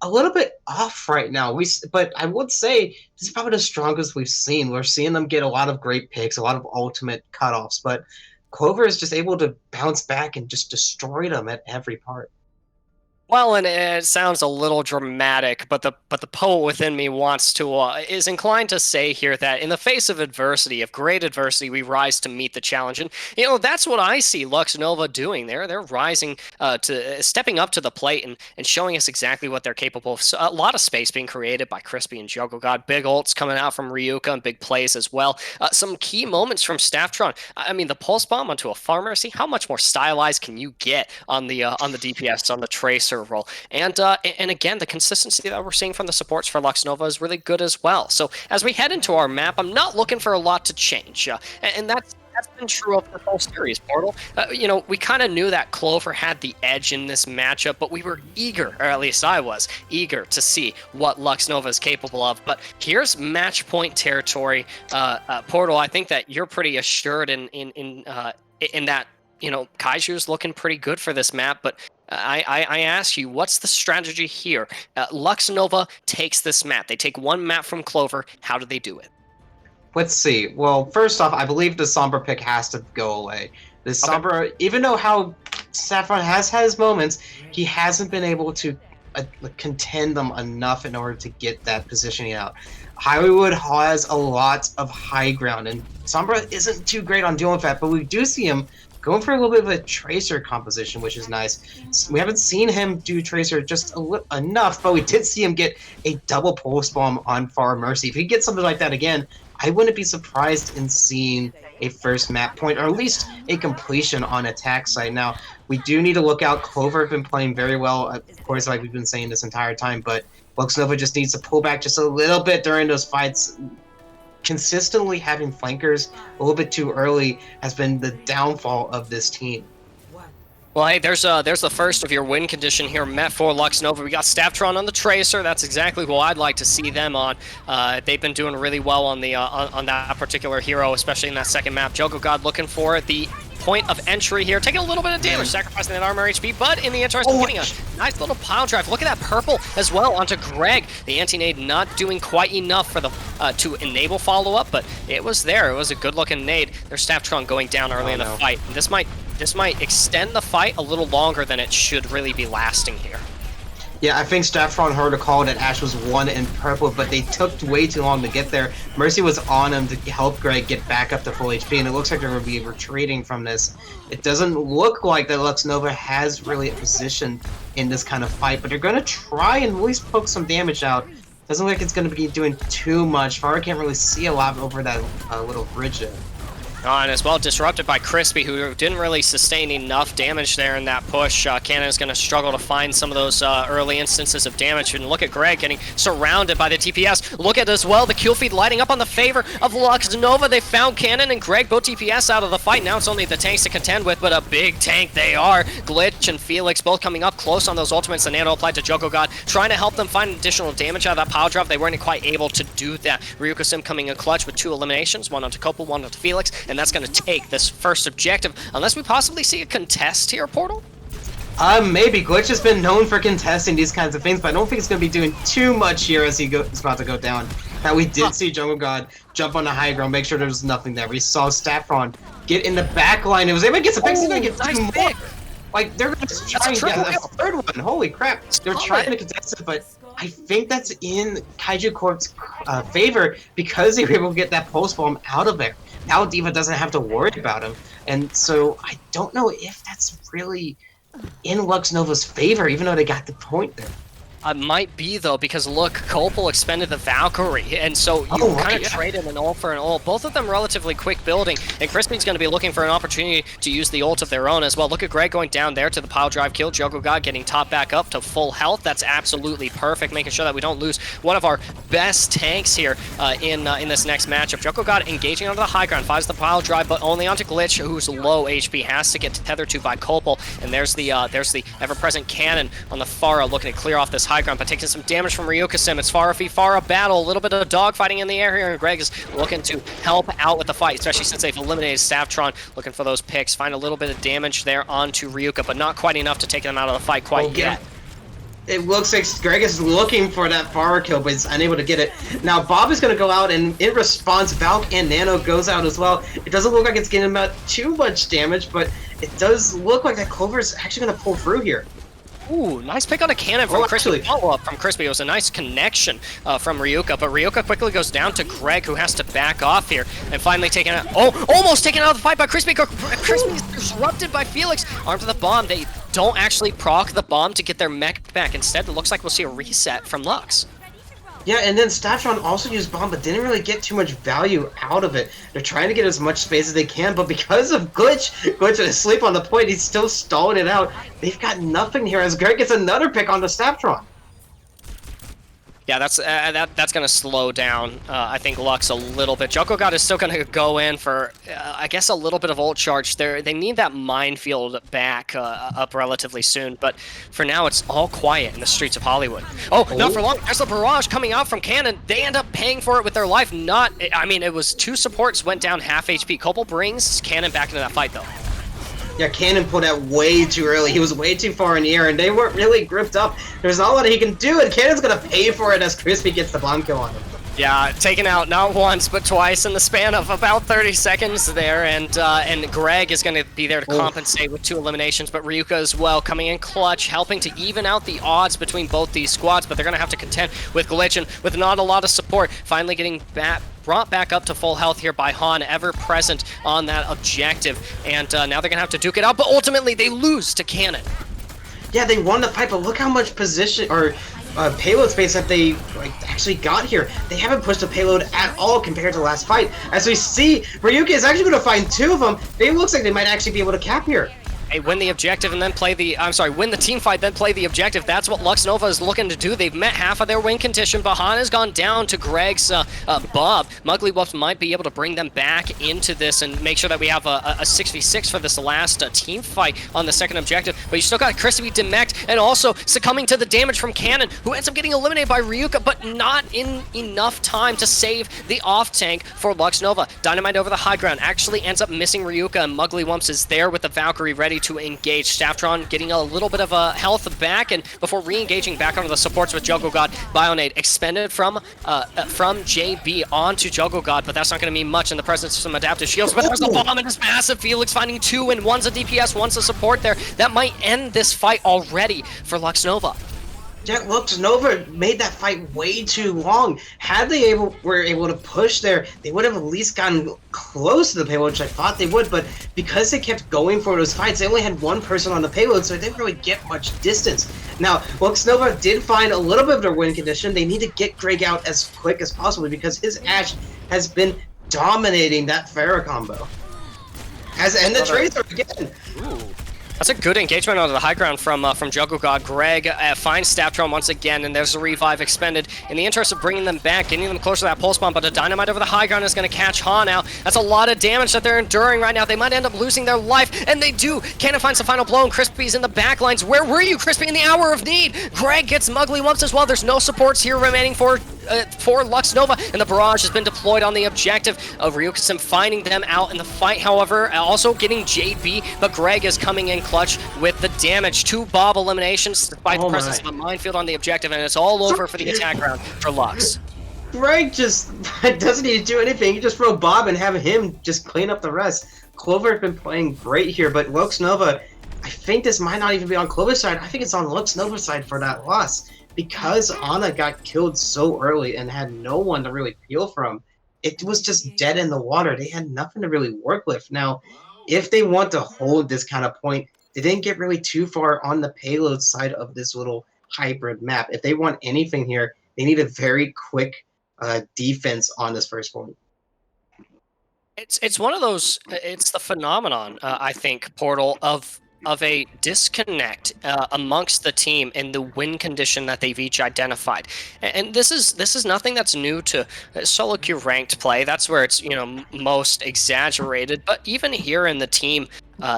a little bit off right now. But I would say this is probably the strongest we've seen. We're seeing them get a lot of great picks, a lot of ultimate cutoffs, but Clover is just able to bounce back and just destroy them at every part. Well, and it sounds a little dramatic, but the poet within me wants to is inclined to say here that in the face of adversity, of great adversity, we rise to meet the challenge, and that's what I see Lux Nova doing. They're rising to stepping up to the plate and showing us exactly what they're capable of. So, a lot of space being created by Crispy and Juggle God, big ults coming out from Ryuka and big plays as well. Some key moments from Stafftron. I mean, the pulse bomb onto a farmer. See how much more stylized can you get on the DPS on the Tracer role, and again, the consistency that we're seeing from the supports for Lux Nova is really good as well. So as we head into our map, I'm not looking for a lot to change, and that's been true of the whole series, Portal. We kind of knew that Clover had the edge in this matchup, but we were eager, or at least I was eager, to see what Lux Nova is capable of. But here's match point territory, Portal. I think that you're pretty assured in that. Kaiju's looking pretty good for this map, but I ask you, what's the strategy here? Lux Nova takes this map. They take one map from Clover. How do they do it? Let's see. Well, first off, I believe the Sombra pick has to go away. The Sombra, even though how Saffron has had his moments, he hasn't been able to contend them enough in order to get that positioning out. Hollywood has a lot of high ground, and Sombra isn't too great on dealing with that, but we do see him going for a little bit of a Tracer composition, which is nice. We haven't seen him do Tracer just enough, but we did see him get a double pulse bomb on Far Mercy. If he gets something like that again, I wouldn't be surprised in seeing a first map point, or at least a completion on attack side. Now, we do need to look out. Clover have been playing very well, of course, like we've been saying this entire time, but Lux Nova just needs to pull back just a little bit during those fights. Consistently having flankers a little bit too early has been the downfall of this team. Well, hey, there's the first of your win condition here met for Lux Nova. We got Stafftron on the Tracer. That's exactly what I'd like to see them on. They've been doing really well on the on that particular hero, especially in that second map. Juggle God looking for the point of entry here, taking a little bit of damage, sacrificing that armor HP, but in the interest of getting a nice little pile drive. Look at that purple as well onto Greg. The anti-nade not doing quite enough for the to enable follow-up, but it was there. It was a good-looking nade. There's Staftron going down early in the fight. And this might extend the fight a little longer than it should really be lasting here. Yeah, I think Staffron heard a call that Ash was 1 in purple, but they took way too long to get there. Mercy was on him to help Greg get back up to full HP, and it looks like they're going to be retreating from this. It doesn't look like that Lux Nova has really a position in this kind of fight, but they're going to try and at least poke some damage out. Doesn't look like it's going to be doing too much. Farah can't really see a lot over that little bridge there. And as well disrupted by Crispy, who didn't really sustain enough damage there in that push. Cannon is going to struggle to find some of those early instances of damage. And look at Greg getting surrounded by the TPS. Look at as well the kill feed lighting up on the favor of Lux Nova. They found Cannon and Greg both TPS out of the fight. Now it's only the tanks to contend with, but a big tank they are. Glitch and Felix both coming up close on those ultimates. The nano applied to Joko God, trying to help them find additional damage out of that pile drop. They weren't quite able to do that. Ryuka Sim coming in clutch with 2 eliminations, one onto Copel, one onto Felix. And that's going to take this first objective, unless we possibly see a contest here, Portal? Maybe. Glitch has been known for contesting these kinds of things, but I don't think it's going to be doing too much here as he's about to go down. Now, we did see Jungle God jump on the high ground, make sure there's nothing there. We saw Staffron get in the back line. It was able to get some picks. He's going to get nice more. Like, they're going to try and get a third one. Holy crap. They're trying to contest it, but I think that's in Kaiju Corp's favor because they were able to get that pulse bomb out of there. Now D.Va doesn't have to worry about him, and so I don't know if that's really in Lux Nova's favor, even though they got the point there. Might be, though, because look, Copel expended the Valkyrie, and so you kind of traded an ult for an ult. Both of them relatively quick building, and Crispy's going to be looking for an opportunity to use the ult of their own as well. Look at Greg going down there to the pile drive kill. Joko God getting top back up to full health. That's absolutely perfect, making sure that we don't lose one of our best tanks here in this next matchup. Joko God engaging onto the high ground, finds the pile drive, but only onto Glitch, who's low HP, has to get tethered to by Copel, and there's the ever-present cannon on the Pharah looking to clear off this high ground, but taking some damage from Ryuka Sim. It's Pharah v Pharah battle, a little bit of dogfighting in the air here, and Greg is looking to help out with the fight, especially since they've eliminated Staftron, looking for those picks. Find a little bit of damage there onto Ryuka, but not quite enough to take them out of the fight quite yet. It looks like Greg is looking for that Pharah kill, but he's unable to get it. Now, Bob is going to go out, and in response, Valk and Nano goes out as well. It doesn't look like it's getting about too much damage, but it does look like that Clover is actually going to pull through here. Ooh, nice pick on a cannon from Crispy. Follow-up from Crispy. It was a nice connection from Ryuka, but Ryuka quickly goes down to Greg, who has to back off here, and finally taken out. Oh, almost taken out of the fight by Crispy. Crispy is disrupted by Felix. Armed to the bomb. They don't actually proc the bomb to get their mech back. Instead, it looks like we'll see a reset from Lux. Yeah, and then Staftron also used bomb, but didn't really get too much value out of it. They're trying to get as much space as they can, but because of Glitch is asleep on the point, he's still stalling it out. They've got nothing here as Greg gets another pick on the Staftron. Yeah, that's going to slow down, I think, Lux a little bit. Joko God is still going to go in for, I guess, a little bit of ult charge. They need that minefield back up relatively soon, but for now, it's all quiet in the streets of Hollywood. Oh, not for long. There's the barrage coming out from Cannon. They end up paying for it with their life. I mean, it was 2 supports went down half HP. Copel brings Cannon back into that fight, though. Yeah, Cannon pulled out way too early. He was way too far in the air, and they weren't really gripped up. There's not a lot he can do, and Cannon's gonna pay for it as Crispy gets the bomb kill on him. Yeah, taken out not once, but twice in the span of about 30 seconds there, and Greg is going to be there to compensate with 2 eliminations, but Ryuka as well, coming in clutch, helping to even out the odds between both these squads, but they're going to have to contend with Glitch and with not a lot of support, finally getting brought back up to full health here by Han, ever present on that objective, and now they're going to have to duke it out, but ultimately they lose to Cannon. Yeah, they won the fight, but look how much position, or payload space that they actually got here. They haven't pushed a payload at all compared to the last fight. As we see, Ryuka is actually going to find 2 of them. It looks like they might actually be able to cap here. Hey, win the objective and then play the, I'm sorry, win the team fight, then play the objective. That's what Lux Nova is looking to do. They've met half of their win condition. Bahan has gone down to Greg's Bob. Muggly might be able to bring them back into this and make sure that we have a 6v6 for this last team fight on the second objective. But you still got Crispy demeched and also succumbing to the damage from Cannon, who ends up getting eliminated by Ryuka, but not in enough time to save the off tank for Lux Nova. Dynamite over the high ground actually ends up missing Ryuka, and Muggly is there with the Valkyrie ready to engage. Stafftron getting a little bit of a health back, and before re-engaging back onto the supports with Juggle God, Bionade expended from JB onto Juggle God, but that's not going to mean much in the presence of some adaptive shields. But there's a bomb and it's massive. Felix finding two, and one's a DPS, one's a support there. That might end this fight already for Lux Nova. Yeah, Lux Nova made that fight way too long. Had they were able to push there, they would have at least gotten close to the payload, which I thought they would, but because they kept going for those fights, they only had one person on the payload, so they didn't really get much distance. Now, Lux Nova did find a little bit of their win condition. They need to get Greg out as quick as possible because his Ashe has been dominating that Pharah combo. And the Tracer again. Ooh. That's a good engagement onto the high ground from Juggle God. Greg finds Stafftron once again, and there's a revive expended in the interest of bringing them back, getting them closer to that pulse bomb, but a Dynamite over the high ground is going to catch Han out. That's a lot of damage that they're enduring right now. They might end up losing their life, and they do. Cannon finds the final blow, and Crispy's in the backlines. Where were you, Crispy, in the hour of need? Greg gets Muggly as well. There's no supports here remaining for Lux Nova, and the barrage has been deployed on the objective. Ryuka finding them out in the fight, however, also getting JB, but Greg is coming in clutch with the damage. 2 Bob eliminations despite the presence of a minefield on the objective, and it's all over for the attack round for Lux. Greg just doesn't need to do anything. You just throw Bob and have him just clean up the rest. clvr has been playing great here, but Lux Nova, I think this might not even be on Clover's side. I think it's on Lux Nova's side for that loss. Because Ana got killed so early and had no one to really peel from, it was just dead in the water. They had nothing to really work with. Now, if they want to hold this kind of point, they didn't get really too far on the payload side of this little hybrid map. If they want anything here, they need a very quick defense on this first point. It's one of those, it's the phenomenon, I think, Portal, of a disconnect amongst the team in the win condition that they've each identified, and this is nothing that's new to solo queue ranked play. That's where it's most exaggerated. But even here in the team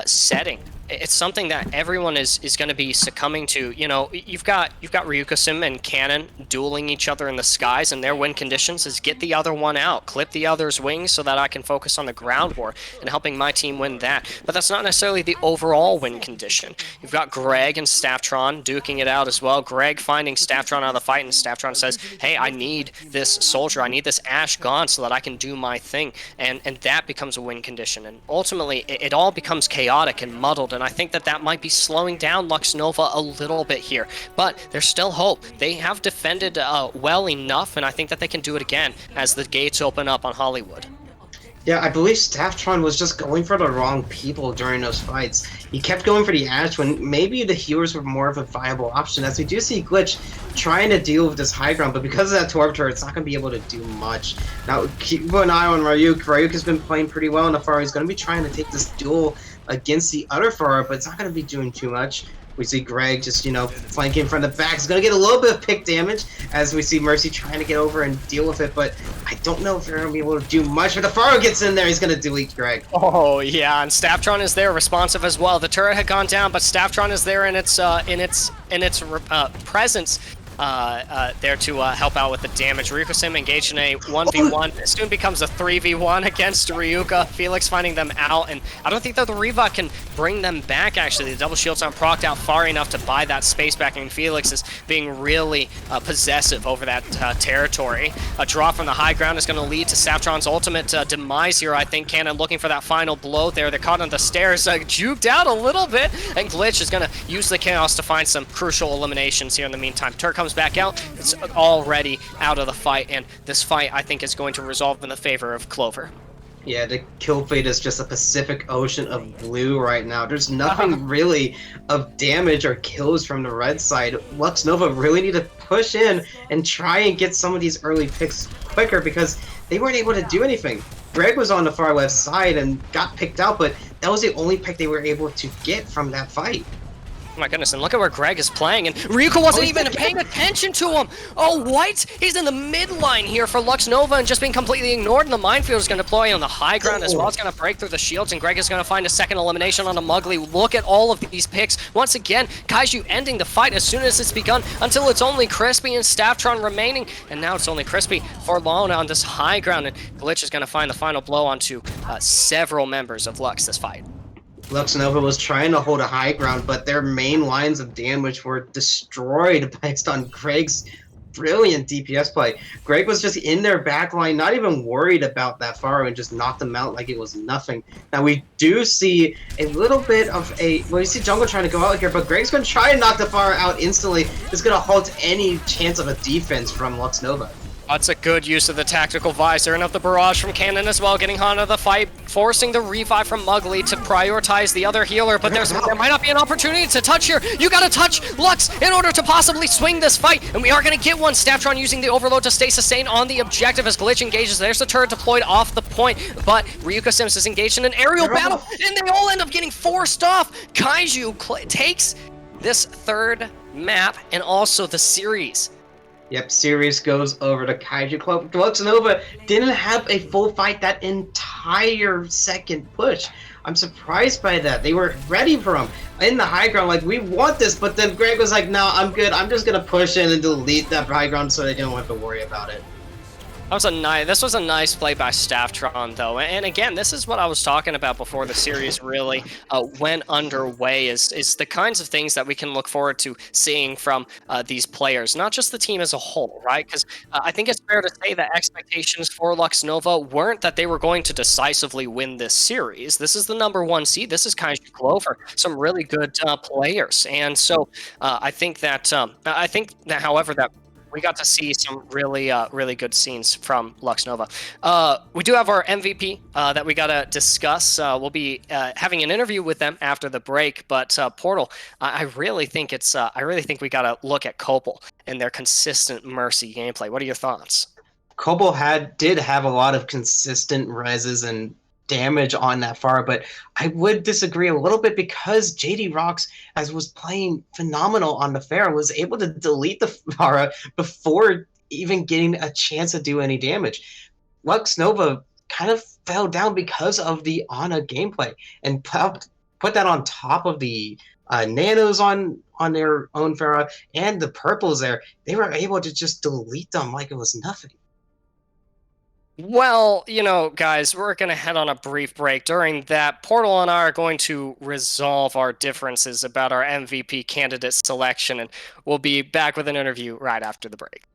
setting, it's something that everyone is going to be succumbing to. You've got Ryuka and Cannon dueling each other in the skies, and their win conditions is get the other one out, clip the other's wings so that I can focus on the ground war and helping my team win that. But that's not necessarily the overall win condition. You've got Greg and Stafftron duking it out as well. Greg finding Stafftron out of the fight, and Stafftron says, hey, I need this soldier, I need this Ashe gone so that I can do my thing, and that becomes a win condition. And ultimately, it all becomes chaotic and muddled, and I think that might be slowing down Lux Nova a little bit here. But there's still hope. They have defended well enough, and I think that they can do it again as the gates open up on Hollywood. Yeah, I believe Stafftron was just going for the wrong people during those fights. He kept going for the Ashe when maybe the healers were more of a viable option, as we do see Glitch trying to deal with this high ground, but because of that Torb turret, it's not going to be able to do much. Now, keep an eye on Ryuk. Ryuk has been playing pretty well in the Pharah. He's going to be trying to take this duel against the other Pharah, but it's not going to be doing too much. We see Greg just, flanking from the back. He's going to get a little bit of pick damage as we see Mercy trying to get over and deal with it, but I don't know if they're going to be able to do much. But the Pharah gets in there, he's going to delete Greg. Oh, yeah, and Stafftron is there, responsive as well. The turret had gone down, but Stafftron is there in its presence. There to help out with the damage. Ryuka engaged in a 1v1. It soon becomes a 3v1 against Ryuka. Felix finding them out, and I don't think that the Reva can bring them back, actually. The double shields aren't procced out far enough to buy that space back, and Felix is being really possessive over that territory. A draw from the high ground is going to lead to Stafftron's ultimate demise here, I think. Cannon looking for that final blow there. They're caught on the stairs, juked out a little bit, and Glitch is going to use the chaos to find some crucial eliminations here in the meantime. Turk comes back out. It's already out of the fight, and this fight, I think, is going to resolve in the favor of clvr. Yeah, the kill fate is just a Pacific Ocean of blue right now. There's nothing really of damage or kills from the red side. Lux Nova really need to push in and try and get some of these early picks quicker because they weren't able to do anything. Greg was on the far left side and got picked out, but that was the only pick they were able to get from that fight. Oh my goodness, and look at where Greg is playing, and Ryuko wasn't even paying attention to him! Oh, White, he's in the mid-line here for Lux Nova and just being completely ignored, and the minefield is going to deploy on the high ground as well. It's going to break through the shields, and Greg is going to find a second elimination on a Mugly. Look at all of these picks. Once again, Kaiju ending the fight as soon as it's begun, until it's only Crispy and Stafftron remaining, and now it's only Crispy for Lona on this high ground, and Glitch is going to find the final blow onto several members of Lux this fight. Lux Nova was trying to hold a high ground, but their main lines of damage were destroyed based on Greg's brilliant DPS play. Greg was just in their back line, not even worried about that far, and just knocked them out like it was nothing. Now we do see a little bit of well, you see Jungle trying to go out here, but Greg's going to try and knock the far out instantly. It's going to halt any chance of a defense from Lux Nova. That's a good use of the tactical visor and of the barrage from Cannon as well, getting Han of the fight, forcing the revive from Mugly to prioritize the other healer, but there might not be an opportunity to touch here. You gotta touch Lux in order to possibly swing this fight, and we are gonna get one. Stafftron using the overload to stay sustained on the objective as Glitch engages. There's the turret deployed off the point, but Ryuko Sims is engaged in an aerial battle, and they all end up getting forced off. Kaiju takes this third map and also the series. Yep, series goes over to Kaiju Club. Lux Nova didn't have a full fight that entire second push. I'm surprised by that. They were ready for him in the high ground, like, we want this, but then Greg was like, no, I'm good. I'm just going to push in and delete that high ground so they don't have to worry about it. This was a nice play by Stafftron, though, and again, this is what I was talking about before the series really went underway. Is the kinds of things that we can look forward to seeing from these players, not just the team as a whole, right? Because I think it's fair to say that expectations for Lux Nova weren't that they were going to decisively win this series. This is the #1 seed. This is kaiju clvr, some really good players, and so I think that however, that we got to see some really good scenes from Lux Nova. We do have our MVP that we got to discuss. We'll be having an interview with them after the break. But Portal, I really think we got to look at Copel and their consistent Mercy gameplay. What are your thoughts? Copel did have a lot of consistent reses and damage on that far, but I would disagree a little bit because JD Rocks, as was playing phenomenal on the Pharah, was able to delete the Pharah before even getting a chance to do any damage. Lux Nova kind of fell down because of the Ana gameplay, and put that on top of the nanos on their own Pharah and the purples there. They were able to just delete them like it was nothing. Well, guys, we're going to head on a brief break. During that, Portal and I are going to resolve our differences about our MVP candidate selection, and we'll be back with an interview right after the break.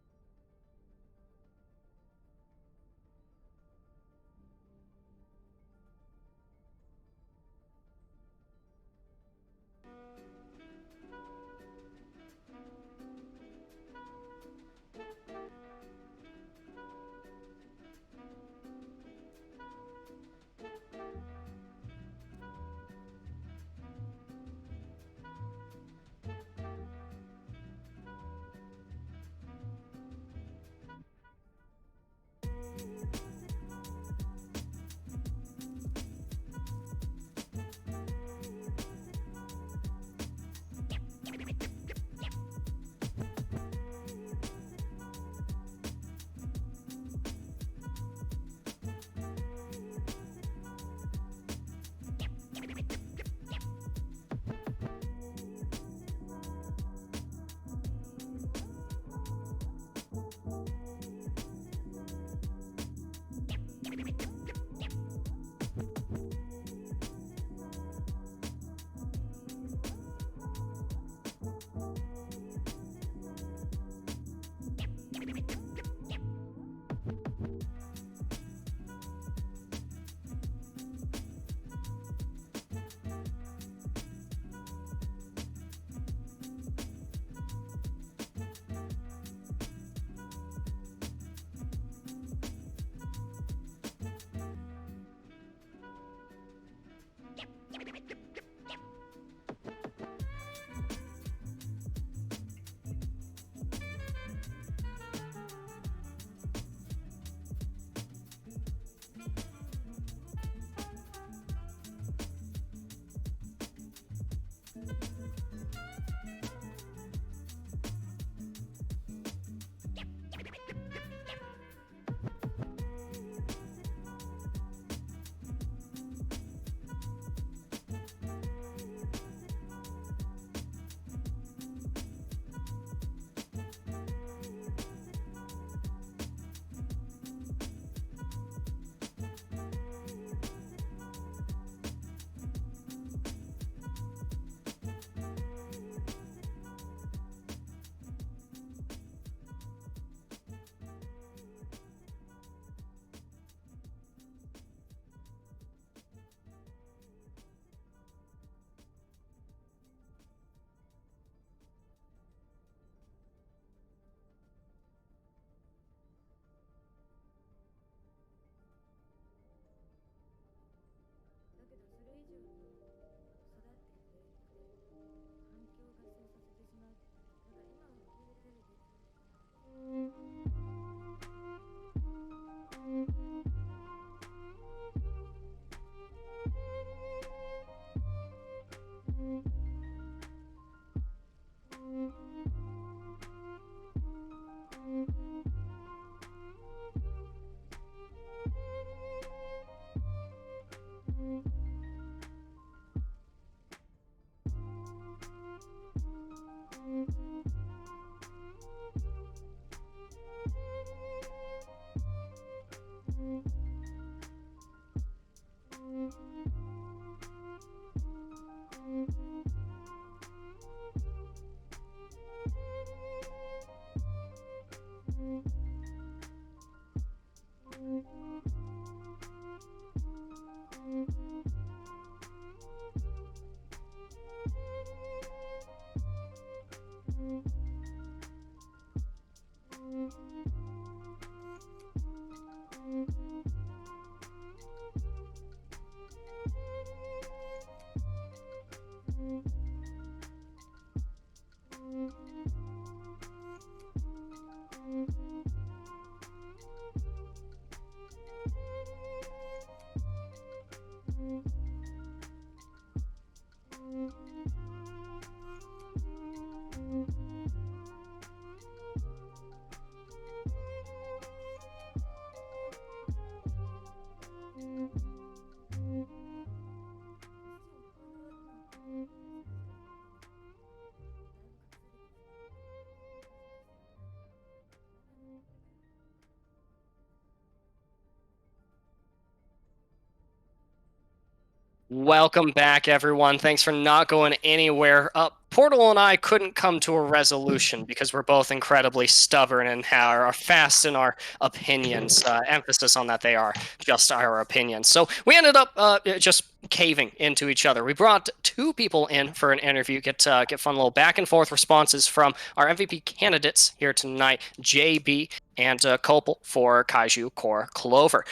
Welcome back, everyone. Thanks for not going anywhere. Portal and I couldn't come to a resolution because we're both incredibly stubborn and are fast in our opinions. Emphasis on that, they are just our opinions. So we ended up just caving into each other. We brought two people in for an interview, get fun little back and forth responses from our MVP candidates here tonight, JB and Copel for Kaiju Core Clover.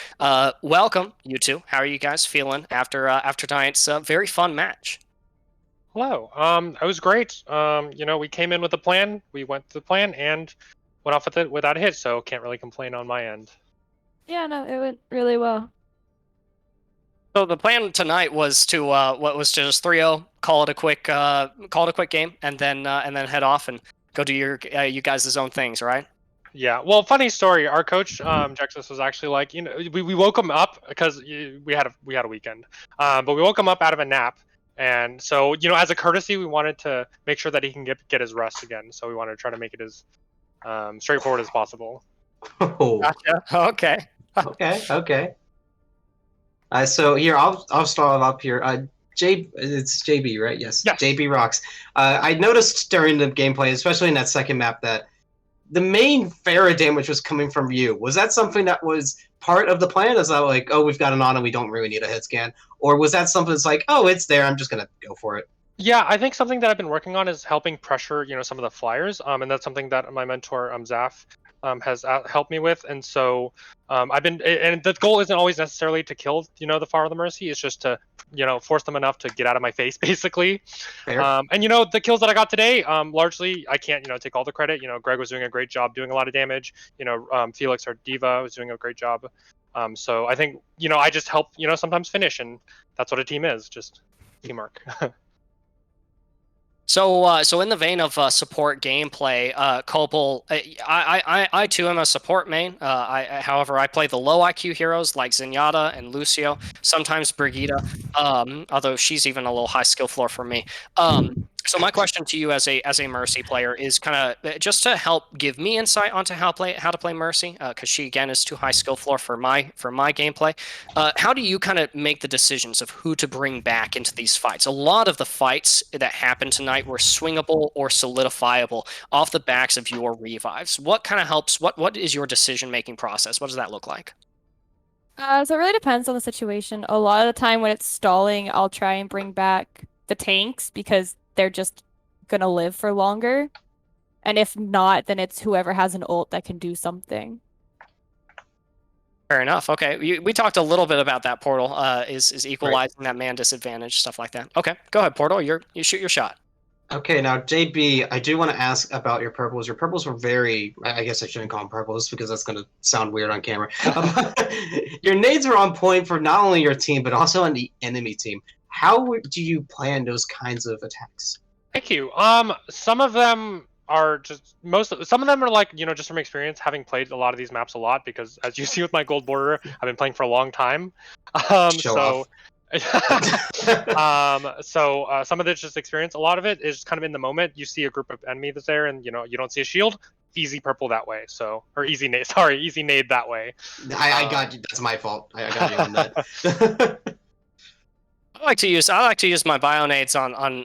Welcome, you two. How are you guys feeling after tonight's very fun match? Hello. It was great. We came in with a plan. We went to the plan and went off with it without a hit, so can't really complain on my end. Yeah, no, it went really well. So the plan tonight was to to just 3-0, call it a quick game, and then head off and go do your you guys' own things, right? Yeah. Well, funny story. Our coach, Jexus, was actually like, we woke him up because we had a weekend, but we woke him up out of a nap. And so, as a courtesy, we wanted to make sure that he can get his rest again. So we wanted to try to make it as straightforward as possible. Oh. Gotcha. Okay. Okay. So here I'll start up here. It's JB, right? Yes. JB rocks. I noticed during the gameplay, especially in that second map, that the main Pharah damage was coming from you. Was that something that was part of the plan? Is that like, oh, we've got an on and we don't really need a hit scan? Or was that something that's like, oh, it's there, I'm just going to go for it? Yeah, I think something that I've been working on is helping pressure, some of the flyers. And that's something that my mentor, Zaf, has helped me with. And so I've been, and the goal isn't always necessarily to kill, the Far of the Mercy. It's just to, force them enough to get out of my face, basically. And, the kills that I got today, largely, I can't, take all the credit. Greg was doing a great job doing a lot of damage. Felix, our diva, was doing a great job. So I think, I just help, sometimes finish. And that's what a team is, just teamwork. So in the vein of support gameplay, Copel, I too am a support main. However, I play the low IQ heroes like Zenyatta and Lucio, sometimes Brigitte, although she's even a little high skill floor for me. So my question to you as a Mercy player is kind of just to help give me insight onto how to play Mercy, because she again is too high skill floor for my gameplay. How do you kind of make the decisions of who to bring back into these fights? A lot of the fights that happened tonight were swingable or solidifiable off the backs of your revives. What kind of helps? What is your decision making process? What does that look like? So it really depends on the situation. A lot of the time when it's stalling, I'll try and bring back the tanks because they're just gonna live for longer. And if not, then it's whoever has an ult that can do something. Fair enough. Okay, we talked a little bit about that. Portal is equalizing that man disadvantage, stuff like that. Okay, go ahead, Portal. You shoot your shot. Okay, now JB, I do want to ask about your purples. Your purples were very, I guess I shouldn't call them purples because that's going to sound weird on camera. Your nades are on point for not only your team, but also on the enemy team. How do you plan those kinds of attacks? Thank you. Some of them are just some of them are like, just from experience, having played a lot of these maps a lot, because as you see with my gold border, I've been playing for a long time. Show off. Some of it's just experience. A lot of it is kind of in the moment. You see a group of enemy that's there, and you don't see a shield. Easy purple that way. Or easy nade. Sorry, easy nade that way. I got you. That's my fault. I got you on that. I like to use my bionades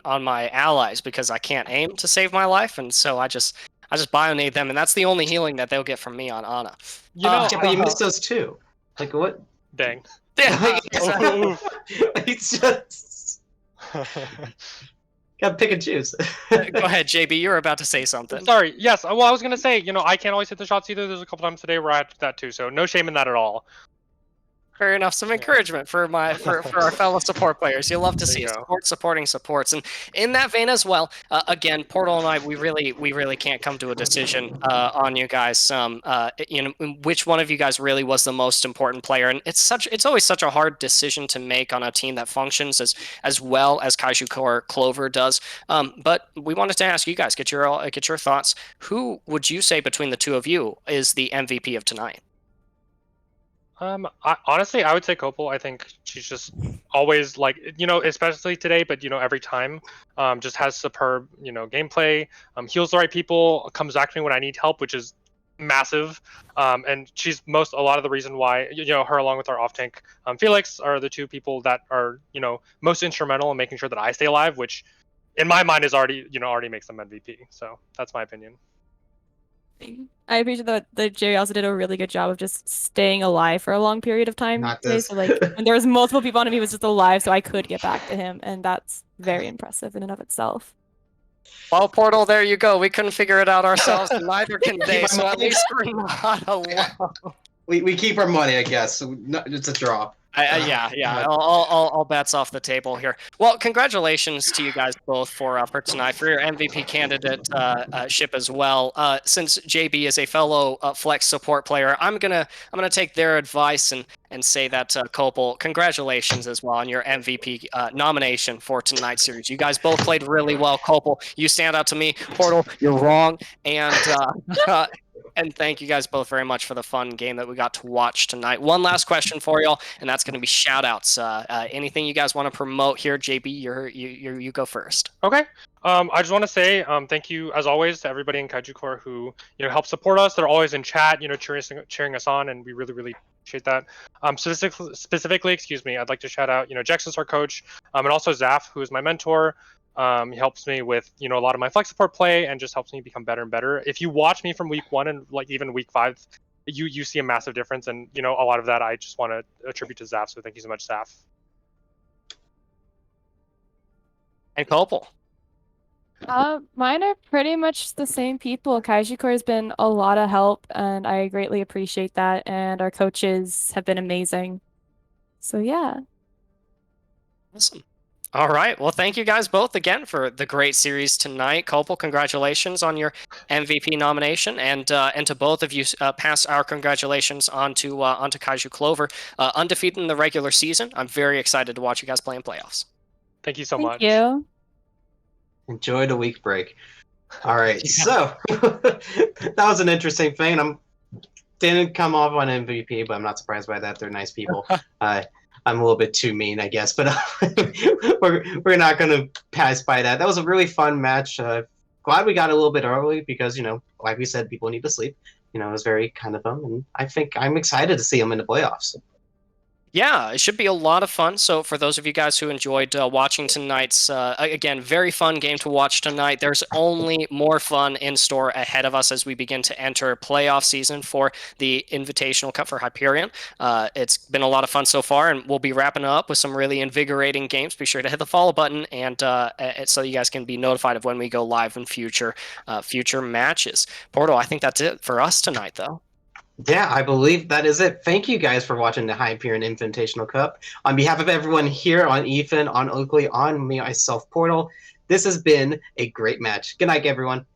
on my allies because I can't aim to save my life, and so I just bionade them, and that's the only healing that they'll get from me on Ana. Yeah, but you missed those too. Like what? Dang. Yeah, Oof. It's just gotta pick and choose. Go ahead, JB. You're about to say something. Sorry. Yes. Well, I was gonna say, I can't always hit the shots either. There's a couple times today where I had that too. So no shame in that at all. Fair enough. Some encouragement for our fellow support players. You love to There see you go. support supporting supports, and in that vein as well. Again, Portal and I, we really can't come to a decision on you guys. Which one of you guys really was the most important player, and it's always such a hard decision to make on a team that functions as well as Kaiju Core Clover does. But we wanted to ask you guys, get your thoughts. Who would you say between the two of you is the MVP of tonight? Honestly, I would say Copal. I think she's just always like, especially today, but every time, just has superb, gameplay. Heals the right people, comes back to me when I need help, which is massive. And she's a lot of the reason why, her along with our off tank, Felix, are the two people that are, most instrumental in making sure that I stay alive, which in my mind is already makes them MVP. So that's my opinion. I appreciate that Jerry also did a really good job of just staying alive for a long period of time. Not today. this. So like when there was multiple people on him, he was just alive, so I could get back to him, and that's very impressive in and of itself. Well, Portal, there you go. We couldn't figure it out ourselves, and neither can they. Keep So our at money. least we're not alone. We keep our money, I guess. So it's a draw. Yeah. All bets off the table here. Well, congratulations to you guys both for tonight for your MVP candidate ship as well. Since JB is a fellow Flex support player, I'm gonna take their advice and say that Copal, congratulations as well on your MVP nomination for tonight's series. You guys both played really well. Copal, you stand out to me. Portal, you're wrong. And thank you guys both very much for the fun game that we got to watch tonight. One last question for y'all, and that's going to be shout outs. Anything you guys want to promote here? JB, you go first. Okay. I just want to say thank you as always to everybody in Kaiju Core who help support us. They're always in chat, cheering us on, and we really appreciate that. Specifically, excuse me, I'd like to shout out Jexus, our coach, and also Zaf, who is my mentor. He helps me with a lot of my flex support play and just helps me become better and better. If you watch me from week 1 and like even week 5, you see a massive difference, and a lot of that I just want to attribute to Zaf. So thank you so much, Zaf. And Copal. Mine are pretty much the same people. Kaiju Core has been a lot of help, and I greatly appreciate that. And our coaches have been amazing. So yeah. Awesome. All right. Well, thank you guys both again for the great series tonight. Copal, congratulations on your MVP nomination, and to both of you, pass our congratulations onto Kaiju Clover, undefeated in the regular season. I'm very excited to watch you guys play in playoffs. Thank you so Thank much. you. Enjoy the week break. All right, so that was an interesting thing. Didn't come off on MVP, but I'm not surprised by that. They're nice people. I'm a little bit too mean, I guess, but we're not going to pass by that. That was a really fun match. Glad we got a little bit early because, like we said, people need to sleep. It was very kind of them, and I think I'm excited to see them in the playoffs. Yeah, it should be a lot of fun. So for those of you guys who enjoyed watching tonight's, again, very fun game to watch tonight, there's only more fun in store ahead of us as we begin to enter playoff season for the Invitational Cup for Hyperion. It's been a lot of fun so far, and we'll be wrapping up with some really invigorating games. Be sure to hit the follow button, and so you guys can be notified of when we go live in future matches. Portal, I think that's it for us tonight, though. Yeah, I believe that is it. Thank you guys for watching the Hyperion Invitational Cup. On behalf of everyone here, on Ethan, on Oakley, on me, myself, Portal, this has been a great match. Good night, everyone.